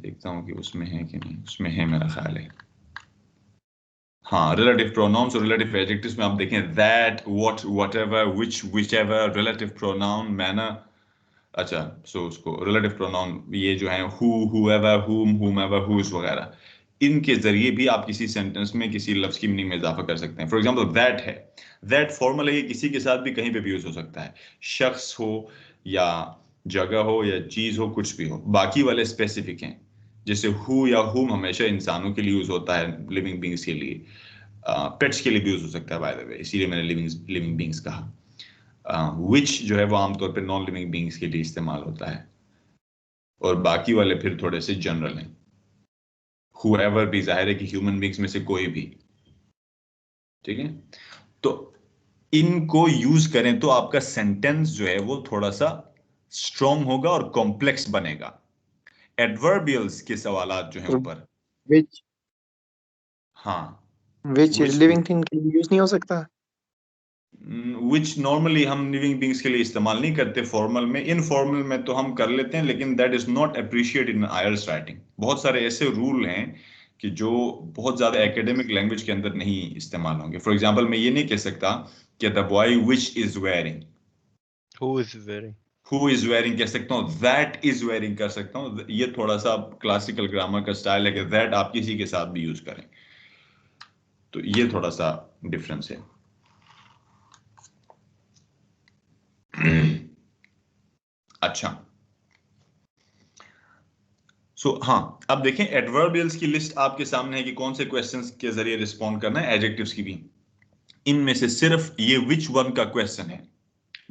देखता हूँ कि उसमें है कि नहीं. उसमें है मेरा ख्याल है. हाँ, रिलेटिव प्रोनाउंस और रिलेटिव एडजेक्टिव्स में आप देखें that, what, whatever, which, whichever, relative pronoun, manner. अच्छा, सो उसको रिलेटिव प्रोनाउन ये जो है हु, हुएवर, हुम, हुमेवर, हुज वगैरह, इनके जरिए भी आप किसी सेंटेंस में किसी लफ्ज की मीनिंग में इजाफा कर सकते हैं. फॉर एग्जांपल दैट है. दैट फॉर्मल है, ये किसी के साथ भी कहीं पे भी यूज हो सकता है. शख्स हो या जगह हो या चीज हो, कुछ भी हो. बाकी वाले स्पेसिफिक हैं. जैसे हु या हुम हमेशा इंसानों के लिए यूज होता है, लिविंग बींग्स के लिए. पेट्स के लिए भी यूज हो सकता है बाय द वे, इसीलिए मैंने लिविंग बींग्स कहा. विच जो है वो आमतौर पे नॉन लिविंग बींग्स के लिए इस्तेमाल होता है. और बाकी वाले फिर थोड़े से जनरल हैं. हुएवर भी जाहिर है कि ह्यूमन बींग्स में से कोई भी. ठीक है, तो इनको यूज करें तो आपका सेंटेंस जो है वो थोड़ा सा स्ट्रॉन्ग होगा और कॉम्प्लेक्स बनेगा. एडवर्बियल्स के सवालात जो हैं ऊपर. विच हाँ, विच Which- लिविंग थिंग के लिए यूज नहीं हो सकता. विच नॉर्मली हम लिविंग बींग्स के लिए इस्तेमाल नहीं करते फॉर्मल में. इनफॉर्मल में तो हम कर लेते हैं, लेकिन that is not appreciated in IELTS writing. बहुत सारे ऐसे रूल हैं कि जो बहुत ज्यादा एकेडमिक लैंग्वेज के अंदर नहीं इस्तेमाल होंगे. फॉर एग्जांपल, मैं ये नहीं कह सकता कि the boy which is wearing. Who is wearing? Who is wearing कह सकता हूँ, दैट इज वेयरिंग कर सकता हूँ. ये थोड़ा सा क्लासिकल ग्रामर का स्टाइल है कि दैट आप किसी के साथ भी यूज करें. तो ये थोड़ा सा डिफरेंस है. अच्छा, हाँ, अब देखें एडवर्बियल्स की लिस्ट आपके सामने है कि कौन से क्वेश्चंस के जरिए रिस्पॉन्ड करना है. एडजेक्टिव्स की भी. इनमें से सिर्फ ये विच वन का क्वेश्चन है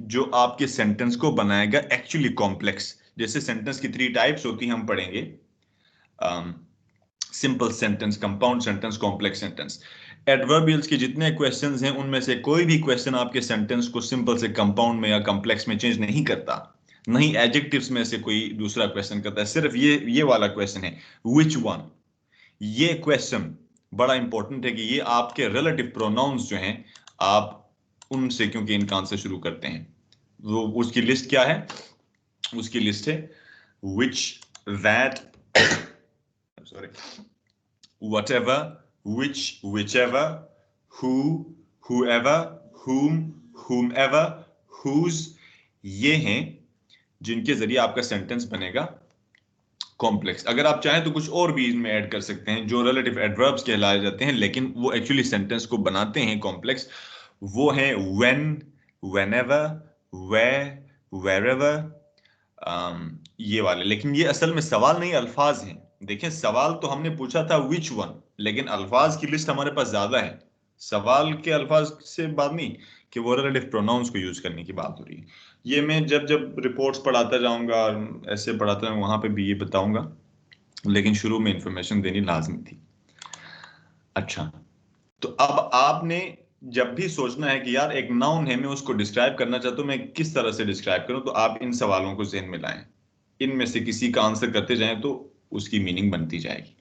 जो आपके सेंटेंस को बनाएगा एक्चुअली कॉम्प्लेक्स. जैसे सेंटेंस की 3 टाइप्स होती हैं, हम पढ़ेंगे. Simple sentence, compound sentence, complex sentence. Adverbials के जितने क्वेश्चंस हैं उनमें से कोई भी क्वेश्चन आपके सेंटेंस को सिंपल से कंपाउंड में या कॉम्प्लेक्स में चेंज नहीं करता. नहीं एडजेक्टिव्स में से कोई दूसरा क्वेश्चन करता है. सिर्फ ये वाला क्वेश्चन है विच वन. ये क्वेश्चन बड़ा इंपॉर्टेंट है कि ये आपके रिलेटिव प्रोनाउंस जो हैं आप उनसे, क्योंकि इनका आंसर शुरू करते हैं. वो उसकी लिस्ट क्या है? उसकी लिस्ट है which, that, sorry, whatever, which, whichever, who, whoever, whom, whomever, whose. ये हैं जिनके जरिए आपका सेंटेंस बनेगा कॉम्प्लेक्स. अगर आप चाहें तो कुछ और भी इनमें ऐड कर सकते हैं जो रिलेटिव एडवर्ब्स कहलाए जाते हैं, लेकिन वो एक्चुअली सेंटेंस को बनाते हैं कॉम्प्लेक्स. वो हैं when, whenever, where, wherever, ये वाले. लेकिन ये असल में सवाल नहीं, अल्फाज हैं. देखें, सवाल तो हमने पूछा था which one, लेकिन अल्फाज की लिस्ट हमारे पास ज्यादा है. सवाल के अल्फाज से बात नहीं कि वो रिलेटिव प्रोनाउंस को यूज करने की बात हो रही है। ये मैं जब जब रिपोर्ट्स पढ़ाता जाऊंगा और ऐसे पढ़ाता जाऊंगा वहां पे भी ये बताऊंगा, लेकिन शुरू में इंफॉर्मेशन देनी लाजमी थी। अच्छा, तो अब आपने जब भी सोचना है कि यार एक नाउन है, मैं उसको डिस्क्राइब करना चाहता हूं, मैं किस तरह से डिस्क्राइब करूं, तो आप इन सवालों को जहन में लाएं, इनमें से किसी का आंसर करते जाएं तो उसकी मीनिंग बनती जाएगी।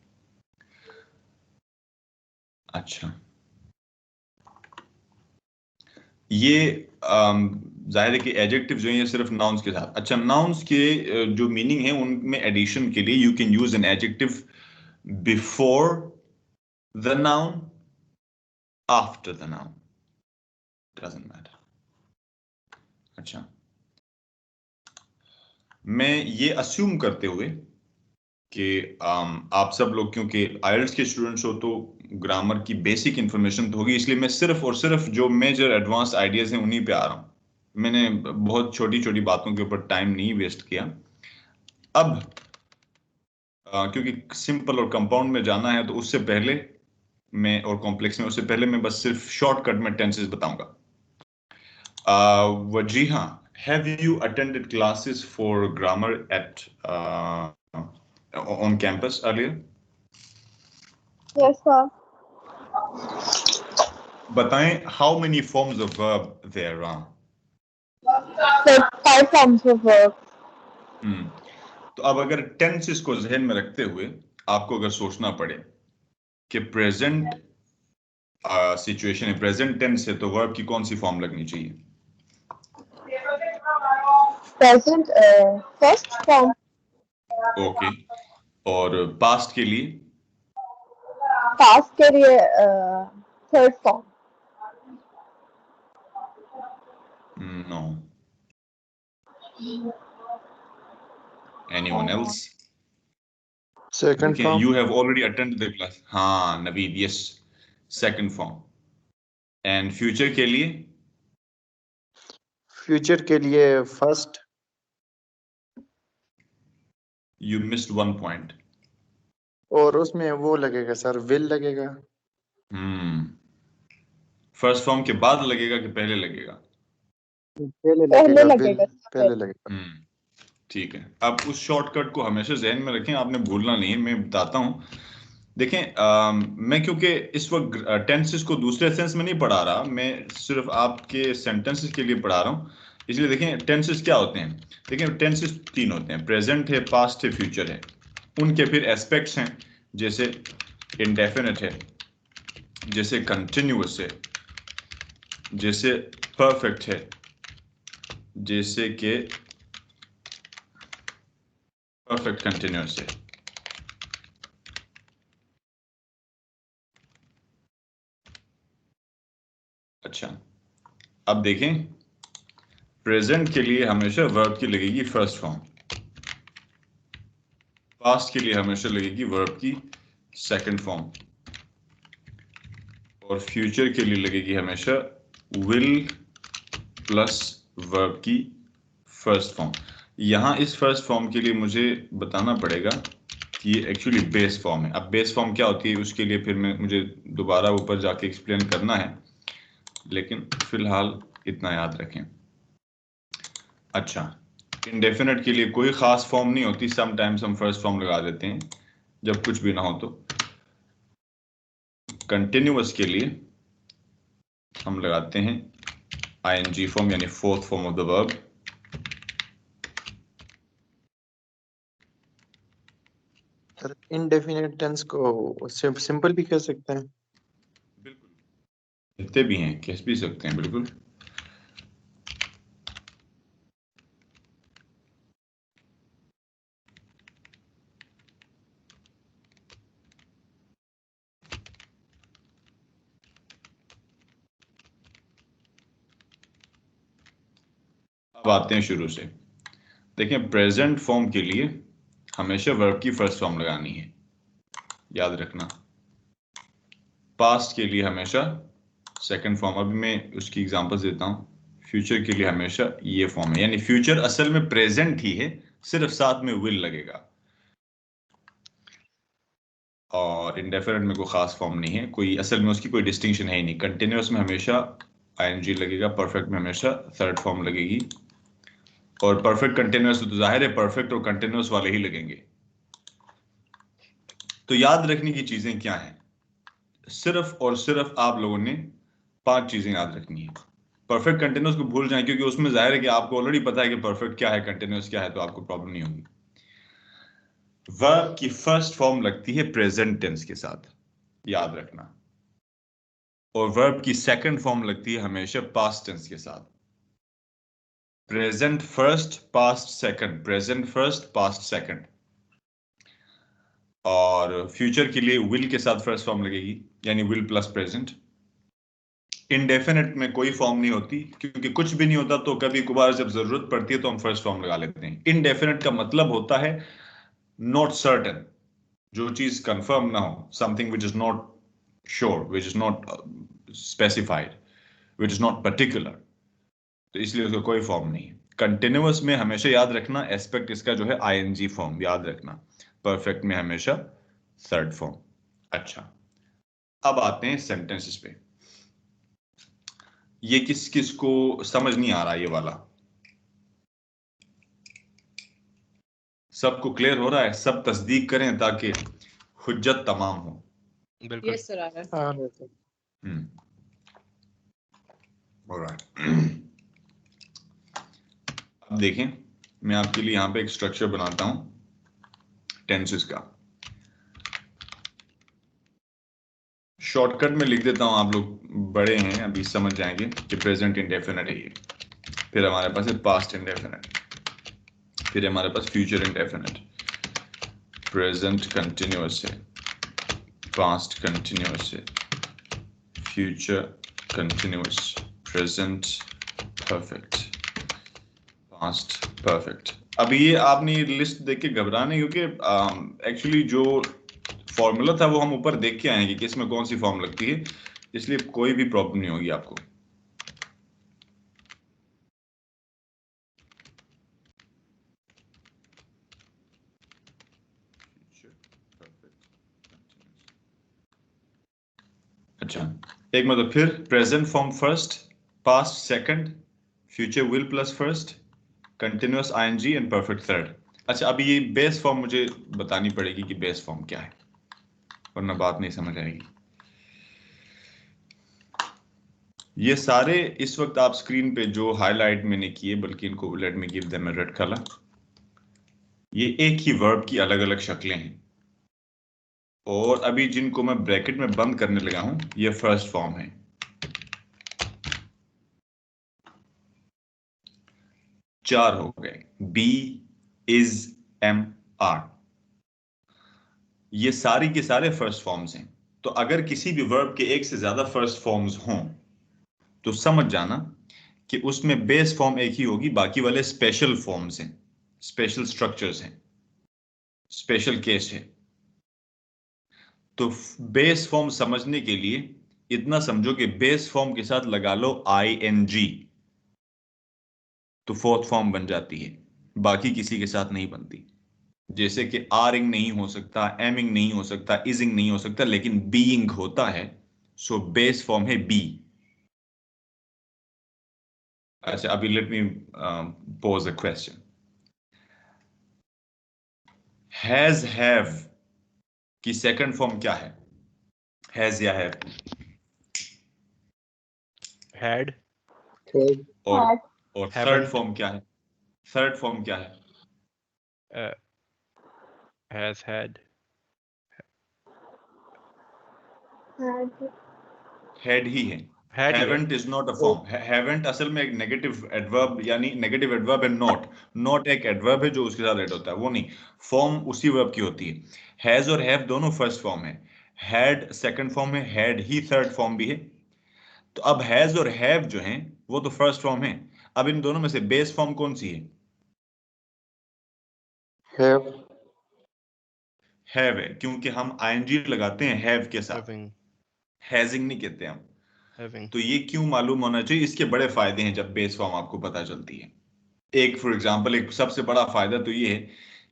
अच्छा, ये जाहिर है कि एडजेक्टिव जो है ये सिर्फ नाउन्स के साथ। अच्छा, नाउन्स के जो मीनिंग है उनमें एडिशन के लिए you can use an adjective before the noun, after the noun, doesn't matter. अच्छा, मैं ये अस्यूम करते हुए कि आप सब लोग क्योंकि आइल्स के स्टूडेंट्स हो तो ग्रामर की बेसिक इंफॉर्मेशन तो होगी, इसलिए मैं सिर्फ और सिर्फ जो मेजर एडवांस आइडियाज हैं उन्हीं पे आ रहा हूं। मैंने बहुत छोटी छोटी बातों के ऊपर टाइम नहीं वेस्ट किया। अब क्योंकि सिंपल और कंपाउंड में जाना है तो उससे पहले मैं, और कॉम्प्लेक्स में उससे पहले मैं बस सिर्फ शॉर्टकट में टेंसेस बताऊंगा। Wajiha, have you attended classes for grammar at on campus earlier? Yes, sir. बताएं, how many forms of verb there are? There are 5 forms of verb. तो अब अगर टेंसेस को जहन में रखते हुए आपको अगर सोचना पड़े कि प्रेजेंट सिचुएशन है, प्रेजेंट टेंस है, तो वर्ब की कौन सी फॉर्म लगनी चाहिए? Present, first form. ओके, और पास्ट के लिए? Past के लिए third form. No. Anyone else? Second Okay, form. you have already attended the class. हाँ Naveed, yes, second form. And future के लिए? फ्यूचर के लिए first. You missed one point. और उसमें वो लगेगा सर, विल लगेगा। फर्स्ट फॉर्म के बाद लगेगा कि पहले लगेगा? पहले पहले लगेगा, लगेगा। विल पहले लगेगा। ठीक है, अब उस शॉर्टकट को हमेशा जहन में रखें, आपने भूलना नहीं है। मैं बताता हूँ, देखें मैं क्योंकि इस वक्त टेंसेस को दूसरे सेंस में नहीं पढ़ा रहा, मैं सिर्फ आपके सेंटेंसेस के लिए पढ़ा रहा हूँ, इसलिए देखें टेंसेस क्या होते हैं। देखें टेंसेस 3 होते हैं, प्रेजेंट है, पास्ट है, फ्यूचर है। उनके फिर एस्पेक्ट्स हैं, जैसे इंडेफिनिट है, जैसे कंटिन्यूअस है, जैसे परफेक्ट है, जैसे कि परफेक्ट कंटिन्यूअस है। अच्छा, अब देखें प्रेजेंट के लिए हमेशा वर्ब की लगेगी फर्स्ट फॉर्म, पास्ट के लिए हमेशा लगेगी वर्ब की सेकंड फॉर्म, और फ्यूचर के लिए लगेगी हमेशा विल प्लस वर्ब की फर्स्ट फॉर्म। यहां इस फर्स्ट फॉर्म के लिए मुझे बताना पड़ेगा कि ये एक्चुअली बेस फॉर्म है। अब बेस फॉर्म क्या होती है उसके लिए फिर मुझे दोबारा ऊपर जाके एक्सप्लेन करना है, लेकिन फिलहाल इतना याद रखें। अच्छा, इंडेफिनिट के लिए कोई खास फॉर्म नहीं होती, समटाइम्स हम फर्स्ट फॉर्म लगा देते हैं जब कुछ भी ना हो। तो कंटिन्यूअस के लिए हम लगाते हैं आईएनजी फॉर्म, यानी fourth form of the verb. Sir indefinite tense को सिंपल भी कह सकते हैं। बिल्कुल, कहते भी हैं, कह भी सकते हैं, बिल्कुल। अब आते हैं शुरू से। देखें प्रेजेंट फॉर्म के लिए हमेशा वर्ब की फर्स्ट फॉर्म लगानी है, याद रखना। पास्ट के लिए हमेशा सेकंड फॉर्म। अभी मैं उसकी एग्जांपल्स देता हूं। फ्यूचर के लिए हमेशा ये फॉर्म है, यानी फ्यूचर असल में प्रेजेंट ही है, सिर्फ साथ में विल लगेगा। और इंडेफिनिट में कोई खास फॉर्म नहीं है, कोई असल में उसकी कोई डिस्टिंक्शन है ही नहीं। कंटिन्यूअस में हमेशा आईएनजी लगेगा, परफेक्ट में हमेशा थर्ड फॉर्म लगेगी, और परफेक्ट कंटिन्यूअस तो जाहिर है परफेक्ट और कंटिन्यूअस वाले ही लगेंगे। तो याद रखने की चीजें क्या हैं? सिर्फ और सिर्फ आप लोगों ने 5 चीजें याद रखनी है। परफेक्ट कंटिन्यूअस को भूल जाएं, क्योंकि उसमें जाहिर है कि आपको ऑलरेडी पता है कि परफेक्ट क्या है, कंटिन्यूअस क्या है, तो आपको प्रॉब्लम नहीं होगी। वर्ब की फर्स्ट फॉर्म लगती है प्रेजेंट टेंस के साथ, याद रखना, और वर्ब की सेकंड फॉर्म लगती है हमेशा पास्ट टेंस के साथ। Present first, past second, present first, past second. और फ्यूचर के लिए विल के साथ फर्स्ट फॉर्म लगेगी, यानी विल प्लस प्रेजेंट। इंडेफिनिट में कोई फॉर्म नहीं होती, क्योंकि कुछ भी नहीं होता, तो कभी कभार जब जरूरत पड़ती है तो हम फर्स्ट फॉर्म लगा लेते हैं। इंडेफिनिट का मतलब होता है नॉट सर्टेन, जो चीज कंफर्म ना हो, something which is not sure, which is not specified, which is not particular, तो इसलिए उसका कोई फॉर्म नहीं है। कंटिन्यूअस में हमेशा याद रखना एस्पेक्ट इसका जो है आईएनजी फॉर्म, याद रखना। परफेक्ट में हमेशा थर्ड फॉर्म। अच्छा, अब आते हैं सेंटेंसेस पे। ये किस किस को समझ नहीं आ रहा ये वाला? सबको क्लियर हो रहा है? सब तस्दीक करें ताकि हुज्जत तमाम हो। बिल्कुल। यस सर, आ रहा है। ऑलराइट। अब देखें, मैं आपके लिए यहां पे एक स्ट्रक्चर बनाता हूं टेंसेस का। शॉर्टकट में लिख देता हूं, आप लोग बड़े हैं अभी समझ जाएंगे कि प्रेजेंट इंडेफिनिट है ये, फिर हमारे पास है पास्ट इंडेफिनिट, फिर हमारे पास फ्यूचर इंडेफिनिट, प्रेजेंट कंटिन्यूअस है, पास्ट कंटिन्यूअस है, future continuous, present perfect, past perfect. अभी ये आपने ये लिस्ट देख के घबराने, क्योंकि एक्चुअली जो फॉर्मूला था वो हम ऊपर देख के आए हैं कि किस में कौन सी फॉर्म लगती है, इसलिए कोई भी प्रॉब्लम नहीं होगी आपको। अच्छा, एक मतलब फिर present form first, past second, future will plus first, continuous ING and perfect third. अच्छा, अभी ये बेस फॉर्म मुझे बतानी पड़ेगी कि बेस फॉर्म क्या है, वरना बात नहीं समझ आएगी। ये सारे इस वक्त आप स्क्रीन पे जो हाईलाइट मैंने किए, बल्कि इनको let me give them a red colour, ये एक ही वर्ब की अलग अलग शक्लें हैं, और अभी जिनको मैं ब्रैकेट में बंद करने लगा हूं ये फर्स्ट फॉर्म है। चार हो गए, बी, इज, एम, आर, ये सारी के सारे फर्स्ट फॉर्म्स हैं। तो अगर किसी भी वर्ब के एक से ज्यादा फर्स्ट फॉर्म्स हों तो समझ जाना कि उसमें बेस फॉर्म एक ही होगी, बाकी वाले स्पेशल फॉर्म्स हैं, स्पेशल स्ट्रक्चर्स हैं, स्पेशल केस है। तो बेस फॉर्म समझने के लिए इतना समझो कि बेस फॉर्म के साथ लगा लो आईएनजी, तो फोर्थ फॉर्म बन जाती है, बाकी किसी के साथ नहीं बनती। जैसे कि आरिंग नहीं हो सकता, एमिंग नहीं हो सकता, इजिंग नहीं हो सकता, लेकिन बीइंग होता है, सो बेस फॉर्म है बी। अच्छा, अभी let me pose a question. Has, have की सेकंड फॉर्म क्या है? हैज या हैव? Had, और Had. और थर्ड haven't, फॉर्म क्या है? थर्ड फॉर्म क्या है? uh, has had, Had. Had he है। had ही है। Haven't is not a form. Haven't असल में एक नेगेटिव एडवर्ब, यानी नेगेटिव एडवर्ब है नॉट। नॉट एक एडवर्ब है जो उसके साथ ऐड होता है, वो नहीं, फॉर्म उसी वर्ब की होती है। हैज और हैव दोनों फर्स्ट फॉर्म है, हैड सेकंड फॉर्म है, हैड ही थर्ड फॉर्म भी है। तो अब हैज और हैव जो हैं वो तो फर्स्ट फॉर्म है। अब इन दोनों में से बेस फॉर्म कौन सी है? Have. हैव है, क्योंकि हम आईएनजी लगाते हैं हैव के साथ, Having, हैजिंग नहीं कहते हम। having. तो ये क्यों मालूम होना चाहिए, इसके बड़े फायदे हैं जब बेस फॉर्म आपको पता चलती है। एक फॉर एग्जांपल, एक सबसे बड़ा फायदा तो ये है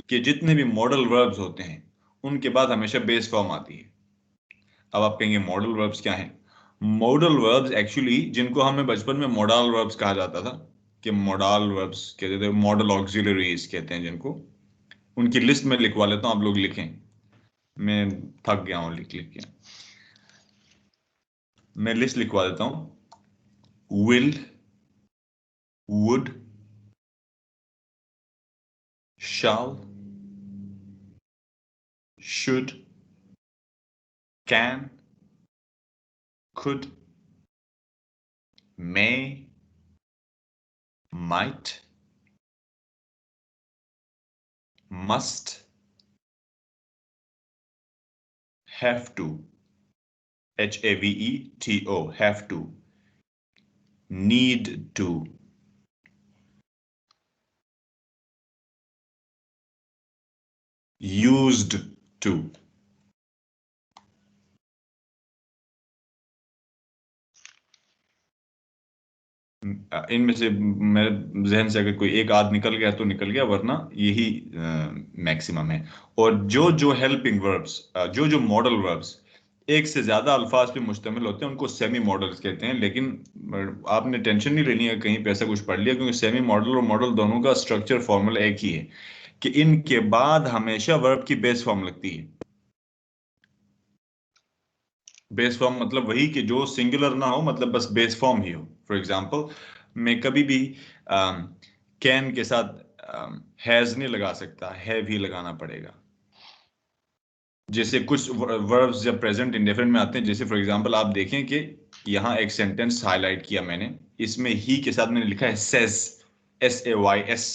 कि जितने भी मॉडल वर्ब्स होते हैं उनके बाद हमेशा बेस फॉर्म आती है। अब आप कहेंगे मॉडल वर्ब्स क्या हैं? मॉडल वर्ब्स एक्चुअली, जिनको हमें बचपन में मॉडल वर्ब्स कहा जाता था, कि मॉडल वर्ब्स कहते थे, मॉडल ऑक्सिलरीज कहते हैं जिनको, उनकी लिस्ट में लिखवा लेता हूं, आप लोग लिखें, मैं थक गया हूं लिख लिख के। मैं लिस्ट लिखवा देता हूं। Will, would, shall, should, can, could, may, might, must, have to, HAVETO, have to, need to, used to। इनमें से मेरे जहन से अगर कोई एक आध निकल गया तो निकल गया, वरना यही मैक्सिमम है। और जो जो हेल्पिंग वर्ब्स, जो जो मॉडल वर्ब्स एक से ज्यादा अल्फाज पे मुश्तमिल होते हैं, उनको सेमी मॉडल्स कहते हैं। लेकिन आपने टेंशन नहीं लेनी है कहीं पे ऐसा कुछ पढ़ लिया, क्योंकि सेमी मॉडल और मॉडल दोनों का स्ट्रक्चर फॉर्मूला एक ही है, कि इनके बाद हमेशा वर्ब की बेस फॉर्म लगती है। बेस फॉर्म मतलब वही कि जो सिंगुलर ना हो, मतलब बस बेस फॉर्म ही हो। फॉर एग्जाम्पल, मैं कभी भी कैन के साथ हैज नहीं लगा सकता, हैव ही लगाना पड़ेगा। जैसे कुछ वर्ब्स जब प्रेजेंट इंडेफिनिट में आते हैं, जैसे फॉर एग्जांपल आप देखें कि यहाँ एक सेंटेंस हाईलाइट किया मैंने, इसमें ही के साथ मैंने लिखा है सेज, SAYS।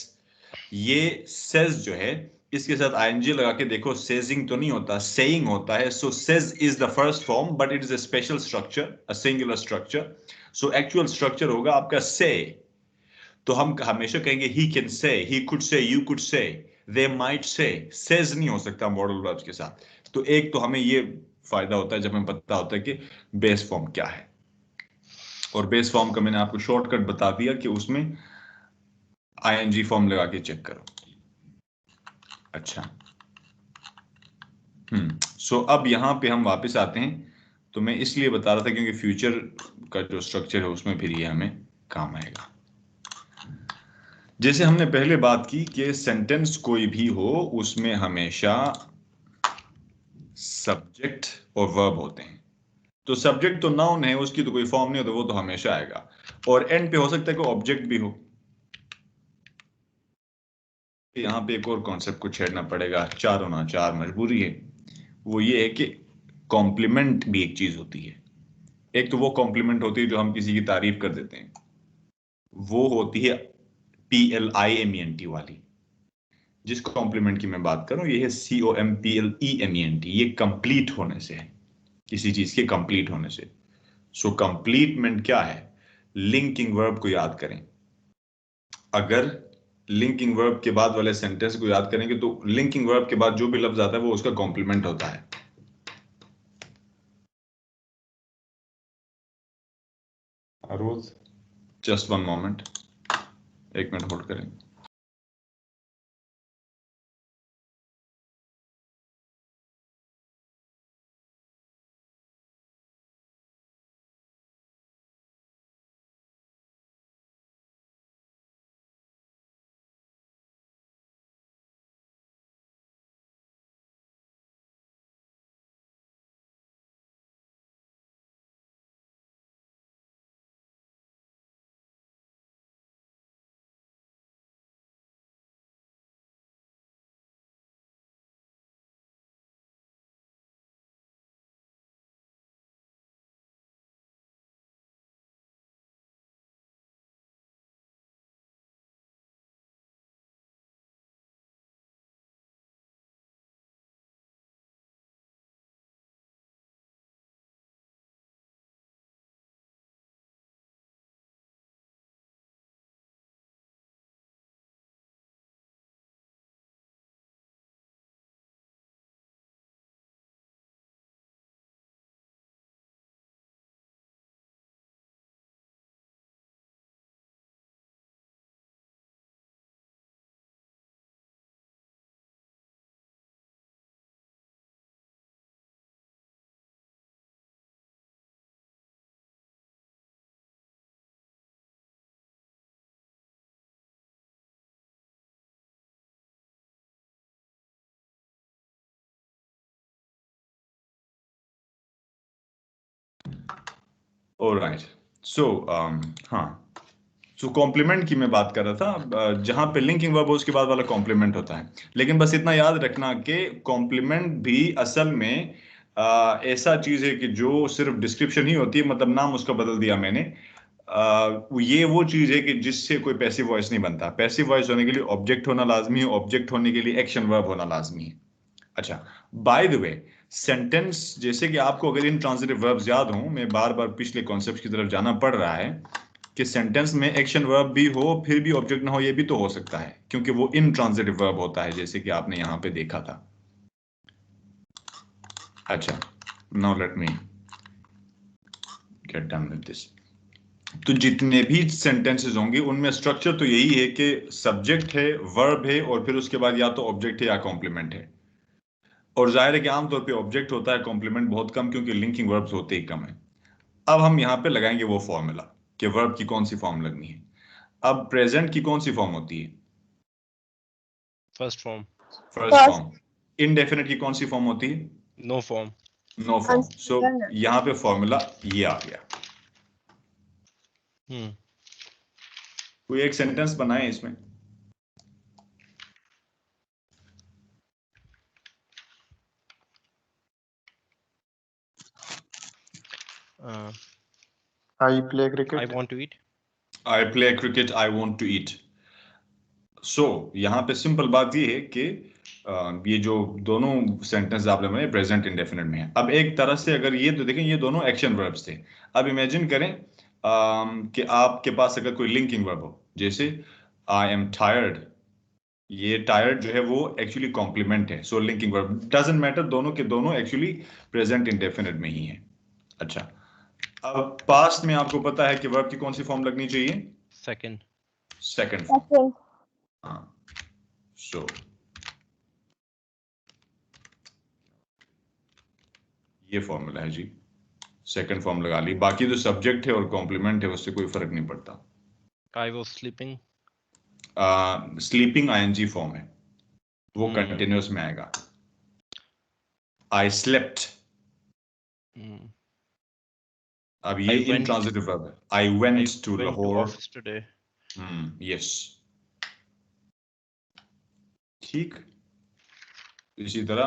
ये सेज जो है, इसके साथ आईएनजी लगा के देखो, सेजिंग तो नहीं होता, सेइंग होता है। So says is the first form, but it is a special structure, a singular structure. So actual structure होगा आपका से। तो हम हमेशा कहेंगे he can say, he could say, you could say, they might say. Says नहीं हो सकता मॉडल वर्ब्स के साथ। तो एक तो हमें ये फायदा होता है जब हमें पता होता है कि बेस फॉर्म क्या है। और बेस फॉर्म का मैंने आपको शॉर्टकट बता दिया कि उसमें आईएनजी फॉर्म लगा के चेक करो। अच्छा, सो अब यहां पे हम वापस आते हैं। तो मैं इसलिए बता रहा था क्योंकि फ्यूचर का जो स्ट्रक्चर है उसमें फिर ये हमें काम आएगा। जैसे हमने पहले बात की कि सेंटेंस कोई भी हो, उसमें हमेशा सब्जेक्ट और वर्ब होते हैं। तो सब्जेक्ट तो नाउन है, उसकी तो कोई फॉर्म नहीं होता, वो तो हमेशा आएगा। और एंड पे हो सकता है कि ऑब्जेक्ट भी हो। यहाँ पे एक और कॉन्सेप्ट को छेड़ना पड़ेगा, चार होना चार मजबूरी है। वो ये है कि कॉम्प्लीमेंट भी एक चीज होती है। एक तो वो कॉम्प्लीमेंट होती है जो हम किसी की तारीफ कर देते हैं, वो होती है PLIMENT वाली। जिस कॉम्प्लीमेंट की मैं बात कर रहा हूं, ये है COMPLEMENT। ये कंप्लीट होने से है, किसी चीज के कंप्लीट होने से। सो कंप्लीटमेंट क्या है? लिंकिंग वर्ब को याद करें। अगर लिंकिंग वर्ब के बाद वाले सेंटेंस को याद करेंगे तो लिंकिंग वर्ब के बाद जो भी लफ्ज आता है वो उसका कॉम्प्लीमेंट होता है। रोज जस्ट वन मोमेंट, एक मिनट होल्ड करें। ऑलराइट, सो हाँ, सो कॉम्प्लीमेंट की मैं बात कर रहा था, जहां पे लिंकिंग वर्ब हो उसके बाद वाला कॉम्प्लीमेंट होता है। लेकिन बस इतना याद रखना कि कॉम्प्लीमेंट भी असल में ऐसा चीज है कि जो सिर्फ डिस्क्रिप्शन ही होती है, मतलब नाम उसका बदल दिया मैंने। ये वो चीज है कि जिससे कोई पैसिव वॉइस नहीं बनता। पैसिव वॉइस होने के लिए ऑब्जेक्ट होना लाजमी है, ऑब्जेक्ट होने के लिए एक्शन वर्ब होना लाजमी है। अच्छा, बाय द वे, सेंटेंस, जैसे कि आपको अगर इन ट्रांजिटिव वर्ब्स याद हों, मैं बार बार पिछले कॉन्सेप्ट की तरफ जाना पड़ रहा है कि सेंटेंस में एक्शन वर्ब भी हो फिर भी ऑब्जेक्ट ना हो, ये भी तो हो सकता है, क्योंकि वो इन ट्रांजिटिव वर्ब होता है, जैसे कि आपने यहां पे देखा था। अच्छा, now let me gate done with this. तो जितने भी सेंटेंसेस होंगे उनमें स्ट्रक्चर तो यही है कि सब्जेक्ट है, वर्ब है, और फिर उसके बाद या तो ऑब्जेक्ट है या कॉम्प्लीमेंट है। और जाहिर है कि आमतौर पे ऑब्जेक्ट होता है, कॉम्प्लीमेंट बहुत कम, क्योंकि लिंकिंग वर्ब्स होते ही कम है। अब हम यहाँ पे लगाएंगे वो फॉर्मूला कि वर्ब की कौन सी फॉर्म लगनी है। अब प्रेजेंट की कौन सी फॉर्म होती है? First form. First First. Form. Indefinite की कौन सी फॉर्म होती है? No form. No form. So Uncertain. यहाँ पे फॉर्मूला ये आ गया। कोई एक सेंटेंस बनाए इसमें। I play I cricket. want to eat. I play cricket, I want to eat. So यहाँ पे सिंपल बात ये है कि ये जो दोनों सेंटेंस आपने बनाए प्रेजेंट इंडेफिनिट में है। अब एक तरह से अगर ये तो देखें, ये दोनों एक्शन वर्ब्स थे। अब इमेजिन करें कि आपके पास अगर कोई लिंकिंग वर्ब हो, जैसे आई एम टायर्ड। ये टायर्ड जो है वो एक्चुअली कॉम्प्लीमेंट है, सो लिंकिंग वर्ब डजंट मैटर, दोनों के दोनों एक्चुअली प्रेजेंट इंडेफिनिट में ही है। अच्छा, अब पास्ट में आपको पता है कि वर्ब की कौन सी फॉर्म लगनी चाहिए? Second. Second form. Second. हाँ, सो ये फॉर्मूला है जी, सेकंड फॉर्म लगा ली। बाकी जो सब्जेक्ट है और कॉम्प्लीमेंट है उससे कोई फर्क नहीं पड़ता। I was sleeping. Sleeping ING form है, वो कंटिन्यूअस में आएगा। आई स्लेप्ट, अब ये इंट्रांजिटिव वर्ब है। I went to Lahore. office today. Yes, ठीक। इसी तरह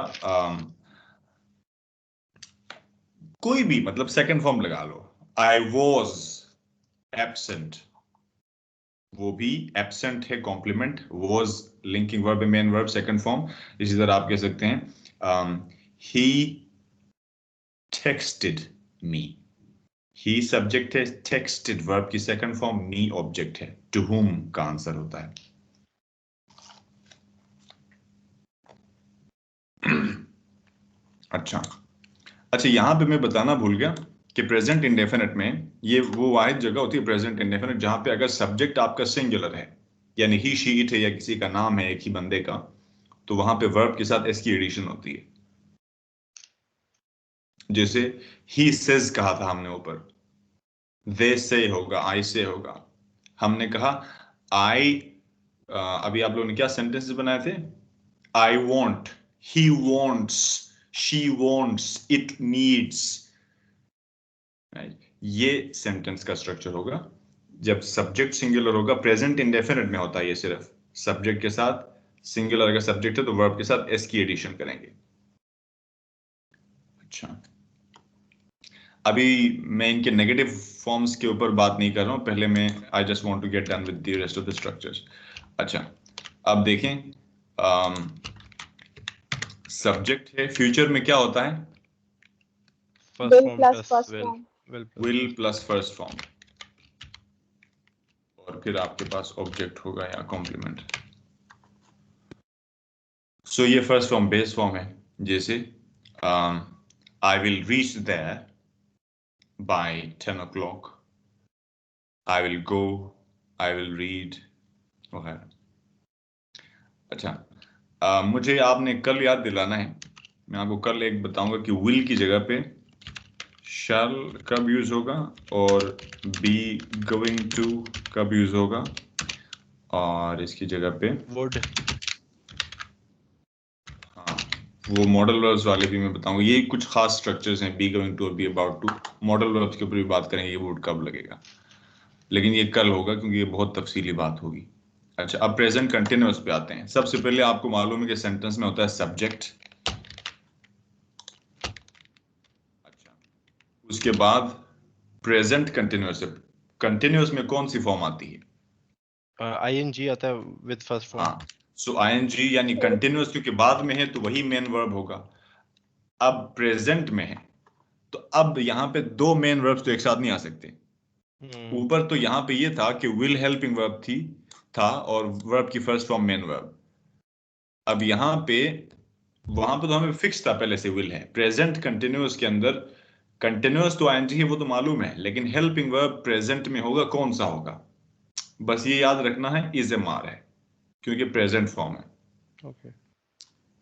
कोई भी मतलब सेकंड फॉर्म लगा लो। आई वॉज एब्सेंट, वो भी एब्सेंट है कॉम्प्लीमेंट, वॉज लिंकिंग वर्ब है, मेन वर्ब सेकंड फॉर्म। इसी तरह आप कह सकते हैं ही टेक्स्टेड मी, ही सब्जेक्ट है, टेक्स्टेड वर्ब की सेकंड फॉर्म, मी ऑब्जेक्ट है, टू हुम का आंसर होता है। अच्छा, यहां पे मैं बताना भूल गया कि प्रेजेंट इंडेफिनिट में ये वो वाहिद जगह होती है प्रेजेंट इंडेफिनिट जहां पे अगर सब्जेक्ट आपका सिंगुलर है, यानी ही शी इट है या किसी का नाम है एक ही बंदे का, तो वहां पे वर्ब के साथ एस की एडिशन होती है। जैसे ही सेज कहा था हमने ऊपर, दे से होगा, आई से होगा। हमने कहा आई, अभी आप लोगों ने क्या सेंटेंसेस बनाए थे? I want, he wants, she wants, it needs. ये सेंटेंस का स्ट्रक्चर होगा जब सब्जेक्ट सिंगुलर होगा, प्रेजेंट इंडेफिनिट में होता है ये सिर्फ सब्जेक्ट के साथ, सिंगुलर अगर सब्जेक्ट है तो वर्ब के साथ एस की एडिशन करेंगे। अच्छा, अभी मैं इनके नेगेटिव फॉर्म्स के ऊपर बात नहीं कर रहा हूं, पहले मैं I just want to get done with the rest of the structures. अच्छा, अब देखें, सब्जेक्ट है, फ्यूचर में क्या होता है? First Will form plus plus first will. form. Will plus first form, और फिर आपके पास ऑब्जेक्ट होगा या कॉम्प्लीमेंट। सो ये फर्स्ट फॉर्म बेस फॉर्म है, जैसे I will reach there by 10 o'clock, I will go, I will read वगैरह। अच्छा, मुझे आपने कल याद दिलाना है, मैं आपको कल एक बताऊंगा कि विल की जगह पे शैल कब यूज होगा और बी गोइंग टू कब यूज होगा, और इसकी जगह पे Would. हाँ वो मॉडल वर्ब्स वाले भी मैं बताऊंगा। ये कुछ खास स्ट्रक्चर्स हैं, बी गोइंग टू और be about to. Modal verbs के ऊपर भी बात करेंगे, ये वुड कब लगेगा, लेकिन ये कल होगा क्योंकि ये बहुत तफसीली बात होगी। अच्छा, अब प्रेजेंट कंटिन्यूअस पे आते हैं। सबसे पहले आपको मालूम है कि सेंटेंस में होता है सब्जेक्ट। अच्छा, उसके बाद प्रेजेंट कंटिन्यूअस। कंटिन्यूअस में कौन सी फॉर्म आती है? ing आता है with first form. हाँ, सो ing यानी कंटिन्यूअस, क्योंकि बाद में है तो वही मेन वर्ब होगा। अब प्रेजेंट में है तो अब यहाँ पे दो मेन वर्ब्स तो एक साथ नहीं आ सकते। ऊपर तो यहाँ पे ये था कि विल हेल्पिंग वर्ब था और वर्ब की फर्स्ट फॉर्म मेन वर्ब। अब यहाँ पे, वहां पे तो हमें फिक्स था पहले से विल है। प्रेजेंट कंटिन्यूअस के अंदर कंटिन्यूअस तो ing है, वो तो मालूम है, लेकिन हेल्पिंग वर्ब प्रेजेंट में होगा, कौन सा होगा? बस ये याद रखना है, इज एम आर है, क्योंकि प्रेजेंट फॉर्म है। Okay.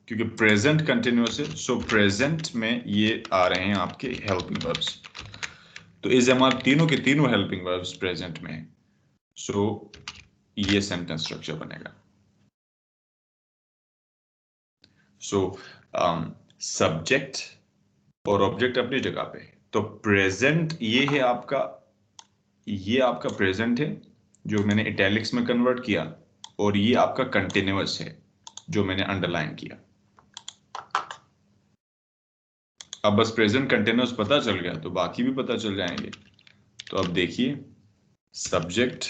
क्योंकि प्रेजेंट कंटिन्यूअस है, सो प्रेजेंट में ये आ रहे हैं आपके हेल्पिंग वर्ब्स। तो इज एम आर तीनों के तीनों हेल्पिंग वर्ब्स प्रेजेंट में है, सो ये सेंटेंस स्ट्रक्चर बनेगा। सो सब्जेक्ट और ऑब्जेक्ट अपनी जगह पे। तो प्रेजेंट ये है आपका, ये आपका प्रेजेंट है जो मैंने इटैलिक्स में कन्वर्ट किया, और ये आपका कंटिन्यूअस है जो मैंने अंडरलाइन किया। अब बस प्रेजेंट कंटिन्यूअस पता चल गया तो बाकी भी पता चल जाएंगे। तो अब देखिए, सब्जेक्ट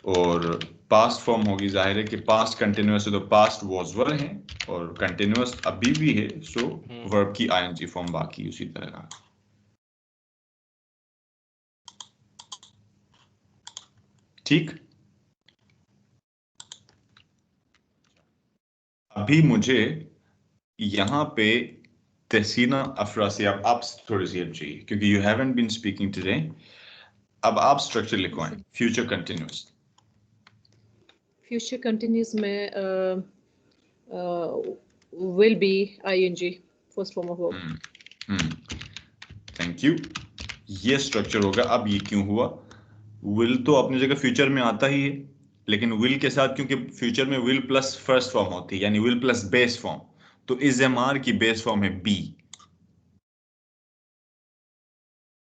और पास्ट फॉर्म होगी, जाहिर है कि पास्ट कंटिन्यूअस है तो पास्ट वाज वर है, और कंटिन्यूअस अभी भी है, सो वर्ब की आईएनजी फॉर्म बाकी उसी तरह का। ठीक, अभी मुझे यहां पे तहसीना अफरा से आप थोड़ी सी हेल्प चाहिए, क्योंकि you haven't been speaking today. अब आप स्ट्रक्चर लिखवाएं, फ्यूचर कंटिन्यूअस। फ्यूचर कंटिन्यूअस में will be ing first form of verb. Thank you, ये स्ट्रक्चर होगा। अब ये क्यों हुआ? विल तो अपनी जगह फ्यूचर में आता ही है, लेकिन विल के साथ, क्योंकि फ्यूचर में विल प्लस फर्स्ट फॉर्म होती है, यानी विल प्लस बेस फॉर्म, तो इज एम आर की बेस फॉर्म है बी,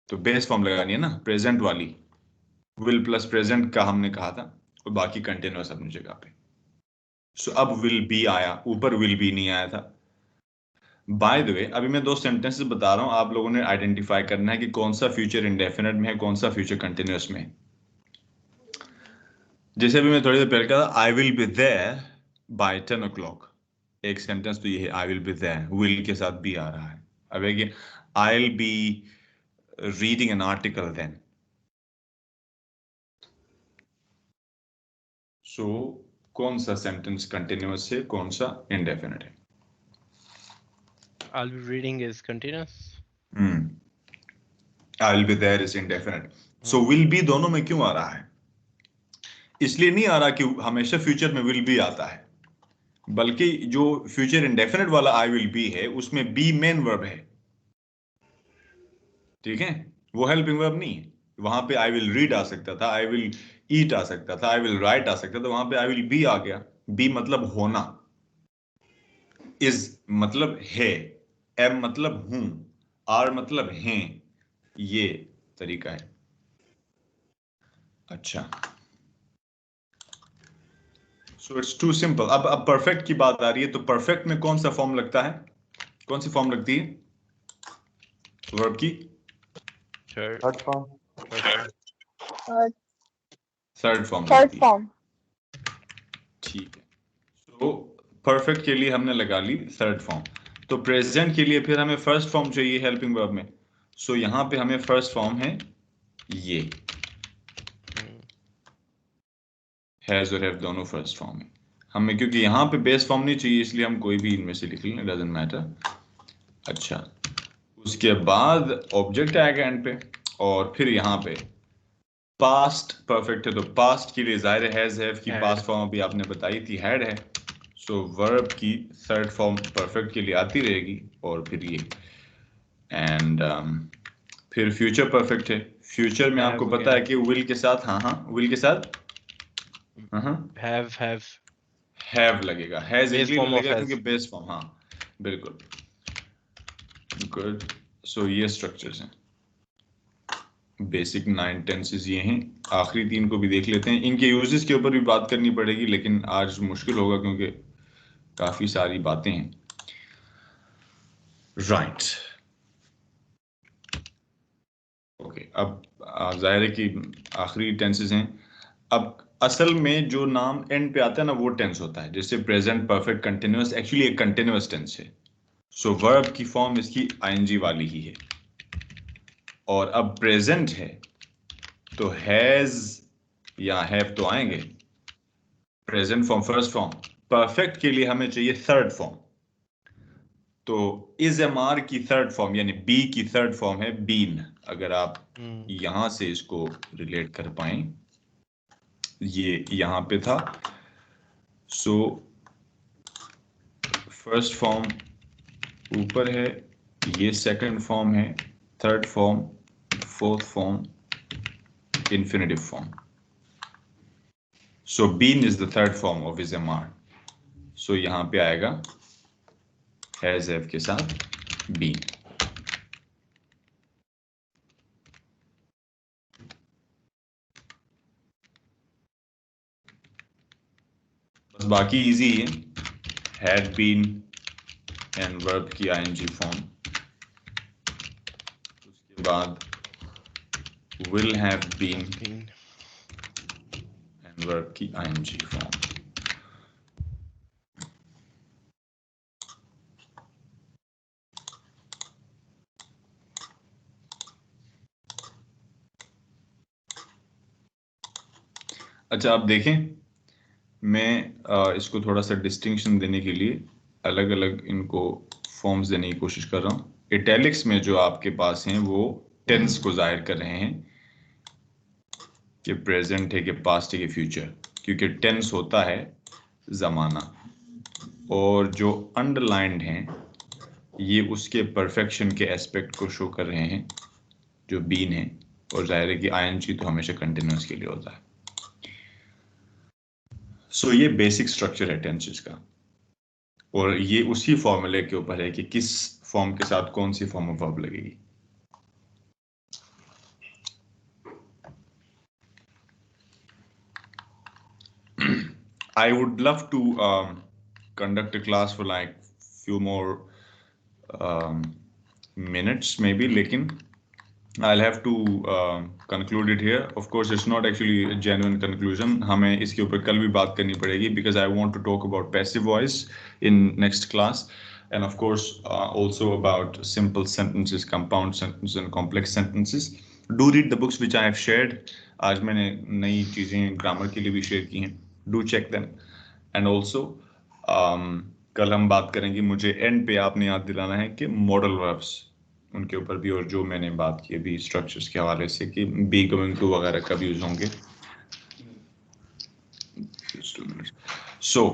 तो बेस फॉर्म लगानी है ना प्रेजेंट वाली। विल प्लस प्रेजेंट का हमने कहा था, और बाकी कंटिन्यूअस अपनी जगह पे। सो अब विल बी आया, ऊपर विल बी नहीं आया था। बाय द वे, अभी मैं दो सेंटेंसेस बता रहा हूं, आप लोगों ने आइडेंटिफाई करना है कि कौन सा फ्यूचर इंडेफिनिट में है, कौन सा फ्यूचर कंटिन्यूअस में है। जैसे अभी मैं थोड़ी देर पहले कहा, I will be there by 10 o'clock। एक सेंटेंस तो ये है, I will be there, will के साथ भी आ रहा है। अब है कि I will be reading an article then. सो कौन सा सेंटेंस कंटिन्यूअस है, कौन सा इंडेफिनिट है? I'll be reading is continuous. I will be there is indefinite. So will be दोनों में क्यों आ रहा है? इसलिए नहीं आ रहा कि हमेशा फ्यूचर में विल बी आता है, बल्कि जो फ्यूचर इंडेफिनिट वाला आई विल बी है उसमें बी मेन वर्ब है। ठीक है, वो हेल्पिंग वर्ब नहीं है। वहां पे आई विल रीड आ सकता था, आई विल ईट आ सकता था, आई विल राइट आ सकता था, वहां पे आई विल बी आ गया। बी मतलब होना, इज मतलब है, एम मतलब हूं, आर मतलब हैं, ये तरीका है। अच्छा, सो इट्स टू सिंपल। अब परफेक्ट की बात आ रही है, तो परफेक्ट में कौन सा फॉर्म लगता है, कौन सी फॉर्म लगती है वर्ब की? Third form. Third form Third लगती है। form. ठीक है, तो परफेक्ट के लिए हमने लगा ली थर्ड फॉर्म। तो प्रेजेंट के लिए फिर हमें फर्स्ट फॉर्म चाहिए हेल्पिंग वर्ब में। सो यहां पे हमें फर्स्ट फॉर्म है ये, हैज और हैव दोनों फर्स्ट फॉर्म है हमें, क्योंकि यहां पे बेस फॉर्म नहीं चाहिए, इसलिए हम कोई भी इनमें से लिख लें, डजंट मैटर। अच्छा, उसके बाद ऑब्जेक्ट आएगा एंड पे, और फिर यहाँ पे पास्ट परफेक्ट है, तो पास्ट के लिए जाहिर है हैज हैव की पास्ट फॉर्म अभी आपने बताई थी हैड है। सो वर्ब की थर्ड फॉर्म परफेक्ट के लिए आती रहेगी, और फिर ये एंड फिर फ्यूचर परफेक्ट है। फ्यूचर में आपको पता है कि विल के साथ, हाँ विल के साथ have हैव लगेगा, हैज इसलिए लगेगा क्योंकि बेस फॉर्म, हाँ बिल्कुल, गुड। सो ये स्ट्रक्चर्स हैं, बेसिक 9 टेंसेस ये हैं। आखिरी 3 को भी देख लेते हैं, इनके यूजेस के ऊपर भी बात करनी पड़ेगी, लेकिन आज मुश्किल होगा क्योंकि काफी सारी बातें हैं। Right, okay. अब जाहिर है कि आखिरी टेंसेस हैं। अब असल में जो नाम एंड पे आता है ना, वो टेंस होता है। जैसे प्रेजेंट परफेक्ट कंटिन्यूअस, एक्चुअली एक कंटिन्यूअस टेंस है। सो वर्ब की फॉर्म इसकी आईएनजी वाली ही है। और अब प्रेजेंट है तो हैज या हैव तो आएंगे, present form first form. Perfect के लिए हमें चाहिए थर्ड फॉर्म, तो इज एम आर की थर्ड फॉर्म यानी बी की थर्ड फॉर्म है बीन। अगर आप यहां से इसको रिलेट कर पाए, ये यहां पे था। सो फर्स्ट फॉर्म ऊपर है, ये सेकंड फॉर्म है, third form, fourth form, infinitive form. So been is the third form of is am are. So यहां पे आएगा हैज हैव के साथ बीन। बस बाकी इजी है, हैड बीन एंड वर्ब की आईएनजी फॉर्म, उसके बाद will have been and verb की आईएनजी फॉर्म। अच्छा, आप देखें, मैं इसको थोड़ा सा डिस्टिंक्शन देने के लिए अलग अलग इनको फॉर्म्स देने की कोशिश कर रहा हूं। इटैलिक्स में जो आपके पास हैं वो टेंस को जाहिर कर रहे हैं कि प्रेजेंट है कि पास्ट है कि फ्यूचर, क्योंकि टेंस होता है जमाना। और जो अंडरलाइंड हैं ये उसके परफेक्शन के एस्पेक्ट को शो कर रहे हैं, जो बीन है। और जाहिर है कि आईएनजी तो हमेशा कंटिन्यूअस के लिए होता है। सो ये बेसिक स्ट्रक्चर है टेंसेस का, और ये उसी फॉर्मूले के ऊपर है कि किस फॉर्म के साथ कौन सी फॉर्म ऑफ वर्ब लगेगी। I would love to conduct a class for like few more minutes maybe, लेकिन I'll have to conclude it here. Of course, it's not actually a genuine conclusion. हमें इसके ऊपर कल भी बात करनी पड़ेगी, because I want to talk about passive voice in next class, and of course also about simple sentences, compound sentences, and complex sentences. Do read the books which I have shared. आज मैंने नई चीजें grammar के लिए भी share की हैं. Do check them. And also कल हम बात करेंगे, मुझे एंड पे आपने याद दिलाना है कि मॉडल वर्ब्स, उनके ऊपर भी, और जो मैंने बात की अभी स्ट्रक्चर्स के हवाले से कि बी गोइंग टू वगैरह कब यूज होंगे। सो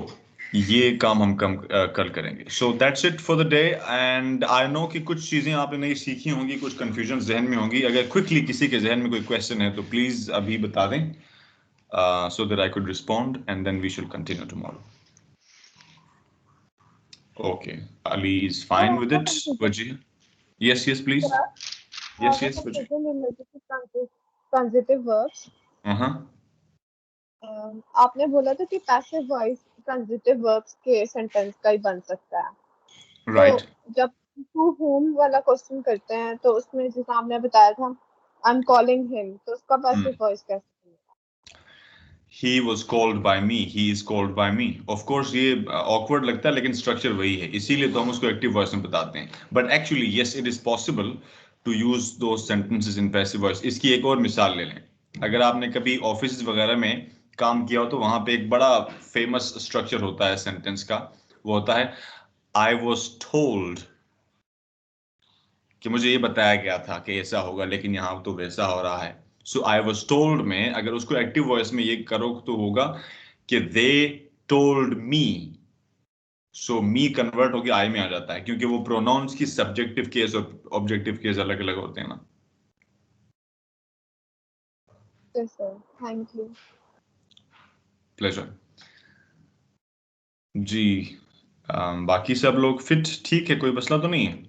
ये काम हम कल करेंगे। सो that's it for the day. And I know कि कुछ चीजें आपने नहीं सीखी होंगी, कुछ कंफ्यूजन जहन में होंगी। अगर क्विकली किसी के जहन में कोई क्वेश्चन है तो प्लीज अभी बता दें, so that I could respond, and then we shall continue tomorrow. Okay, Ali is fine with it. Vajih? Yes, please. Yes, Vajih. Transitive verbs. आपने बोला था कि पैसिव वॉइस ट्रांजिटिव वर्ब्स के सेंटेंस का ही बन सकता है। Right. तो जब टू होम वाला क्वेश्चन करते हैं तो उसमें जैसा आपने बताया था आई एम कॉलिंग हिम, तो उसका पैसिव वॉइस कैसे? He was called by me. He is called by me. Of course ये awkward लगता है, लेकिन स्ट्रक्चर वही है, इसीलिए तो हम उसको एक्टिव वॉइस में बताते हैं। But actually yes, it is possible to use those sentences in passive voice. इसकी एक और मिसाल ले लें। अगर आपने कभी ऑफिस वगैरह में काम किया हो तो वहां पे एक बड़ा फेमस स्ट्रक्चर होता है सेंटेंस का, वो होता है I was told, कि मुझे ये बताया गया था कि ऐसा होगा, लेकिन यहाँ तो वैसा हो रहा है। सो आई वॉज टोल्ड में अगर उसको एक्टिव वॉइस में ये करो तो होगा कि they told me. So me convert होकर आई में आ जाता है, क्योंकि वो प्रोनाउंस की सब्जेक्टिव केस और ऑब्जेक्टिव केस अलग अलग होते हैं ना। Yes sir, thank you. Pleasure जी। बाकी सब लोग फिट ठीक है, कोई मसला तो नहीं है।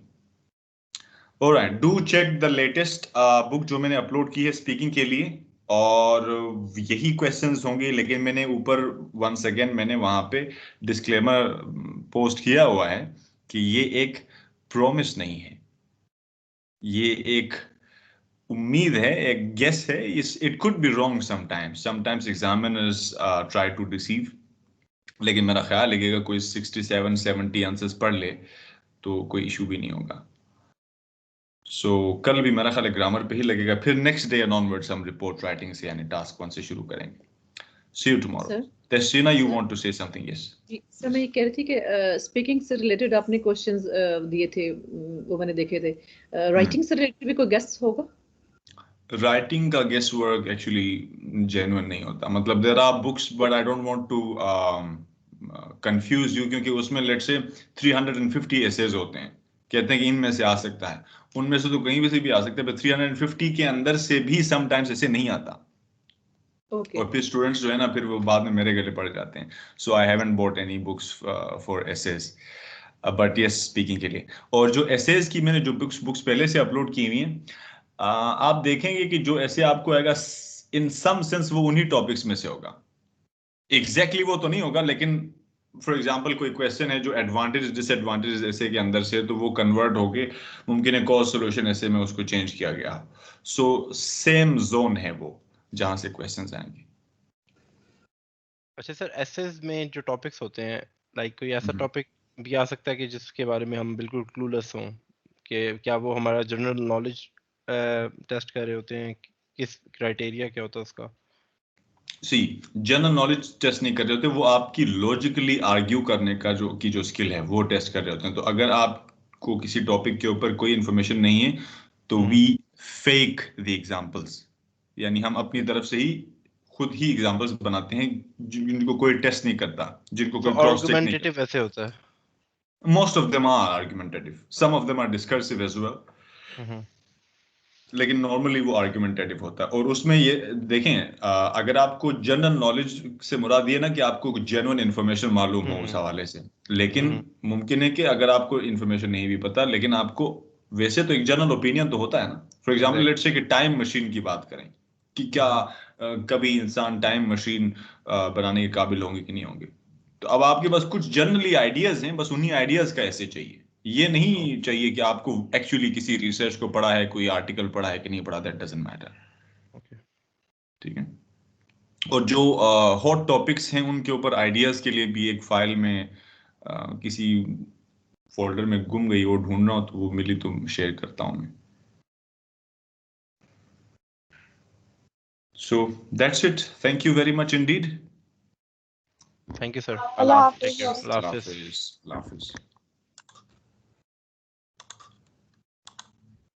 Alright, do check the latest book जो मैंने अपलोड की है स्पीकिंग के लिए, और यही क्वेश्चंस होंगे, लेकिन मैंने ऊपर वंस अगेन मैंने वहां पे डिस्क्लेमर पोस्ट किया हुआ है कि ये एक प्रॉमिस नहीं है, ये एक उम्मीद है, एक गेस है। It could be wrong sometimes examiners try to deceive, लेकिन मेरा ख्याल है कि अगर कोई 67-70 आंसर्स पढ़ ले तो कोई इशू भी नहीं होगा। सो कल भी मेरा ख्याल है ग्रामर पे ही लगेगा, फिर नेक्स्ट डे एंड ऑनवर्ड्स हम रिपोर्ट राइटिंग से यानी टास्क 1 से शुरू करेंगे। See you tomorrow. Sir Taswina, you sir want to say something? Yes जी सर, मैं ये कह रही थी कि स्पीकिंग से रिलेटेड आपने क्वेश्चंस दिए थे, वो मैंने देखे थे। राइटिंग से रिलेटेड भी कोई गेस होगा? राइटिंग का गेस वर्क एक्चुअली जेन्युइन नहीं होता, मतलब there are books but I don't want to confuse you, क्योंकि उसमें लेट्स से 350 एसेज होते हैं, कहते हैं कि इनमें से आ सकता है, उनमें से तो कहीं भी से भी आ सकता है, पर 350 के अंदर से भी समटाइम्स ऐसे नहीं आता। ओके और फिर स्टूडेंट्स जो है ना, फिर वो बाद में मेरे गले पड़ जाते हैं। So I haven't bought any books for essays, but yes speaking के लिए। और जो एसेज की मैंने जो बुक्स पहले से अपलोड की हुई हैं, आप देखेंगे कि जो ऐसे आपको आएगा इन सम सेंस वो उन्हीं टॉपिक्स में से होगा। एग्जैक्टली वो तो नहीं होगा, लेकिन फॉर एग्जांपल कोई क्वेश्चन है जो एडवांटेज डिसएडवांटेज ऐसे के अंदर से, तो वो कन्वर्ट होके मुमकिन है कॉज सॉल्यूशन ऐसे में उसको चेंज किया गया। सो सेम जोन है वो जहां से क्वेश्चंस आएंगे। अच्छा सर, एसेज में जो टॉपिक्स होते हैं, लाइक कोई ऐसा हम्म। टॉपिक भी आ सकता है कि जिसके बारे में हम बिल्कुल क्लूलेस हों, कि क्या वो हमारा जनरल नॉलेज टेस्ट कर रहे होते हैं, किस क्राइटेरिया क्या होता है उसका? सी जनरल नॉलेज टेस्ट नहीं कर रहे होते, वो आपकी लॉजिकली आर्ग्यू करने का जो स्किल है वो टेस्ट कर रहे होते हैं। तो अगर आपको किसी टॉपिक के ऊपर कोई इंफॉर्मेशन नहीं है तो वी फेक द एग्जांपल्स, यानी हम अपनी तरफ से ही खुद ही एग्जांपल्स बनाते हैं जिनको कोई टेस्ट नहीं करता, जिनको तो कोई क्रॉस चेक नहीं आर्गुमेंटेटिव ऐसे होता है? करता। Most of them are argumentative, some of them are discursive as well, hmm लेकिन नॉर्मली वो आर्गुमेंटेटिव होता है। और उसमें ये देखें, अगर आपको जनरल नॉलेज से मुराद ये ना कि आपको जेन्युइन इन्फॉर्मेशन मालूम हो उस हवाले से, लेकिन मुमकिन है कि अगर आपको इन्फॉर्मेशन नहीं भी पता, लेकिन आपको वैसे तो एक जनरल ओपिनियन तो होता है ना। फॉर एग्जाम्पल लेट्स से कि टाइम मशीन की बात करें कि क्या कभी इंसान टाइम मशीन बनाने के काबिल होंगे कि नहीं होंगे, तो अब आपके पास कुछ जनरली आइडियाज हैं, बस उन्हीं आइडियाज का ऐसे चाहिए। ये नहीं चाहिए कि आपको एक्चुअली किसी रिसर्च को पढ़ा है, कोई आर्टिकल पढ़ा है कि नहीं पढ़ा, दैट डजंट मैटर। ओके ठीक है। और जो हॉट टॉपिक्स हैं उनके ऊपर आइडियाज के लिए भी एक फाइल में किसी फोल्डर में गुम गई वो ढूंढ रहा हूं, तो वो मिली तो शेयर करता हूं मैं। So that's it, thank you very much indeed. Thank you sir. Allah take care. हाफिज। अल्लाह हाफिज। अल्लाह हाफिज।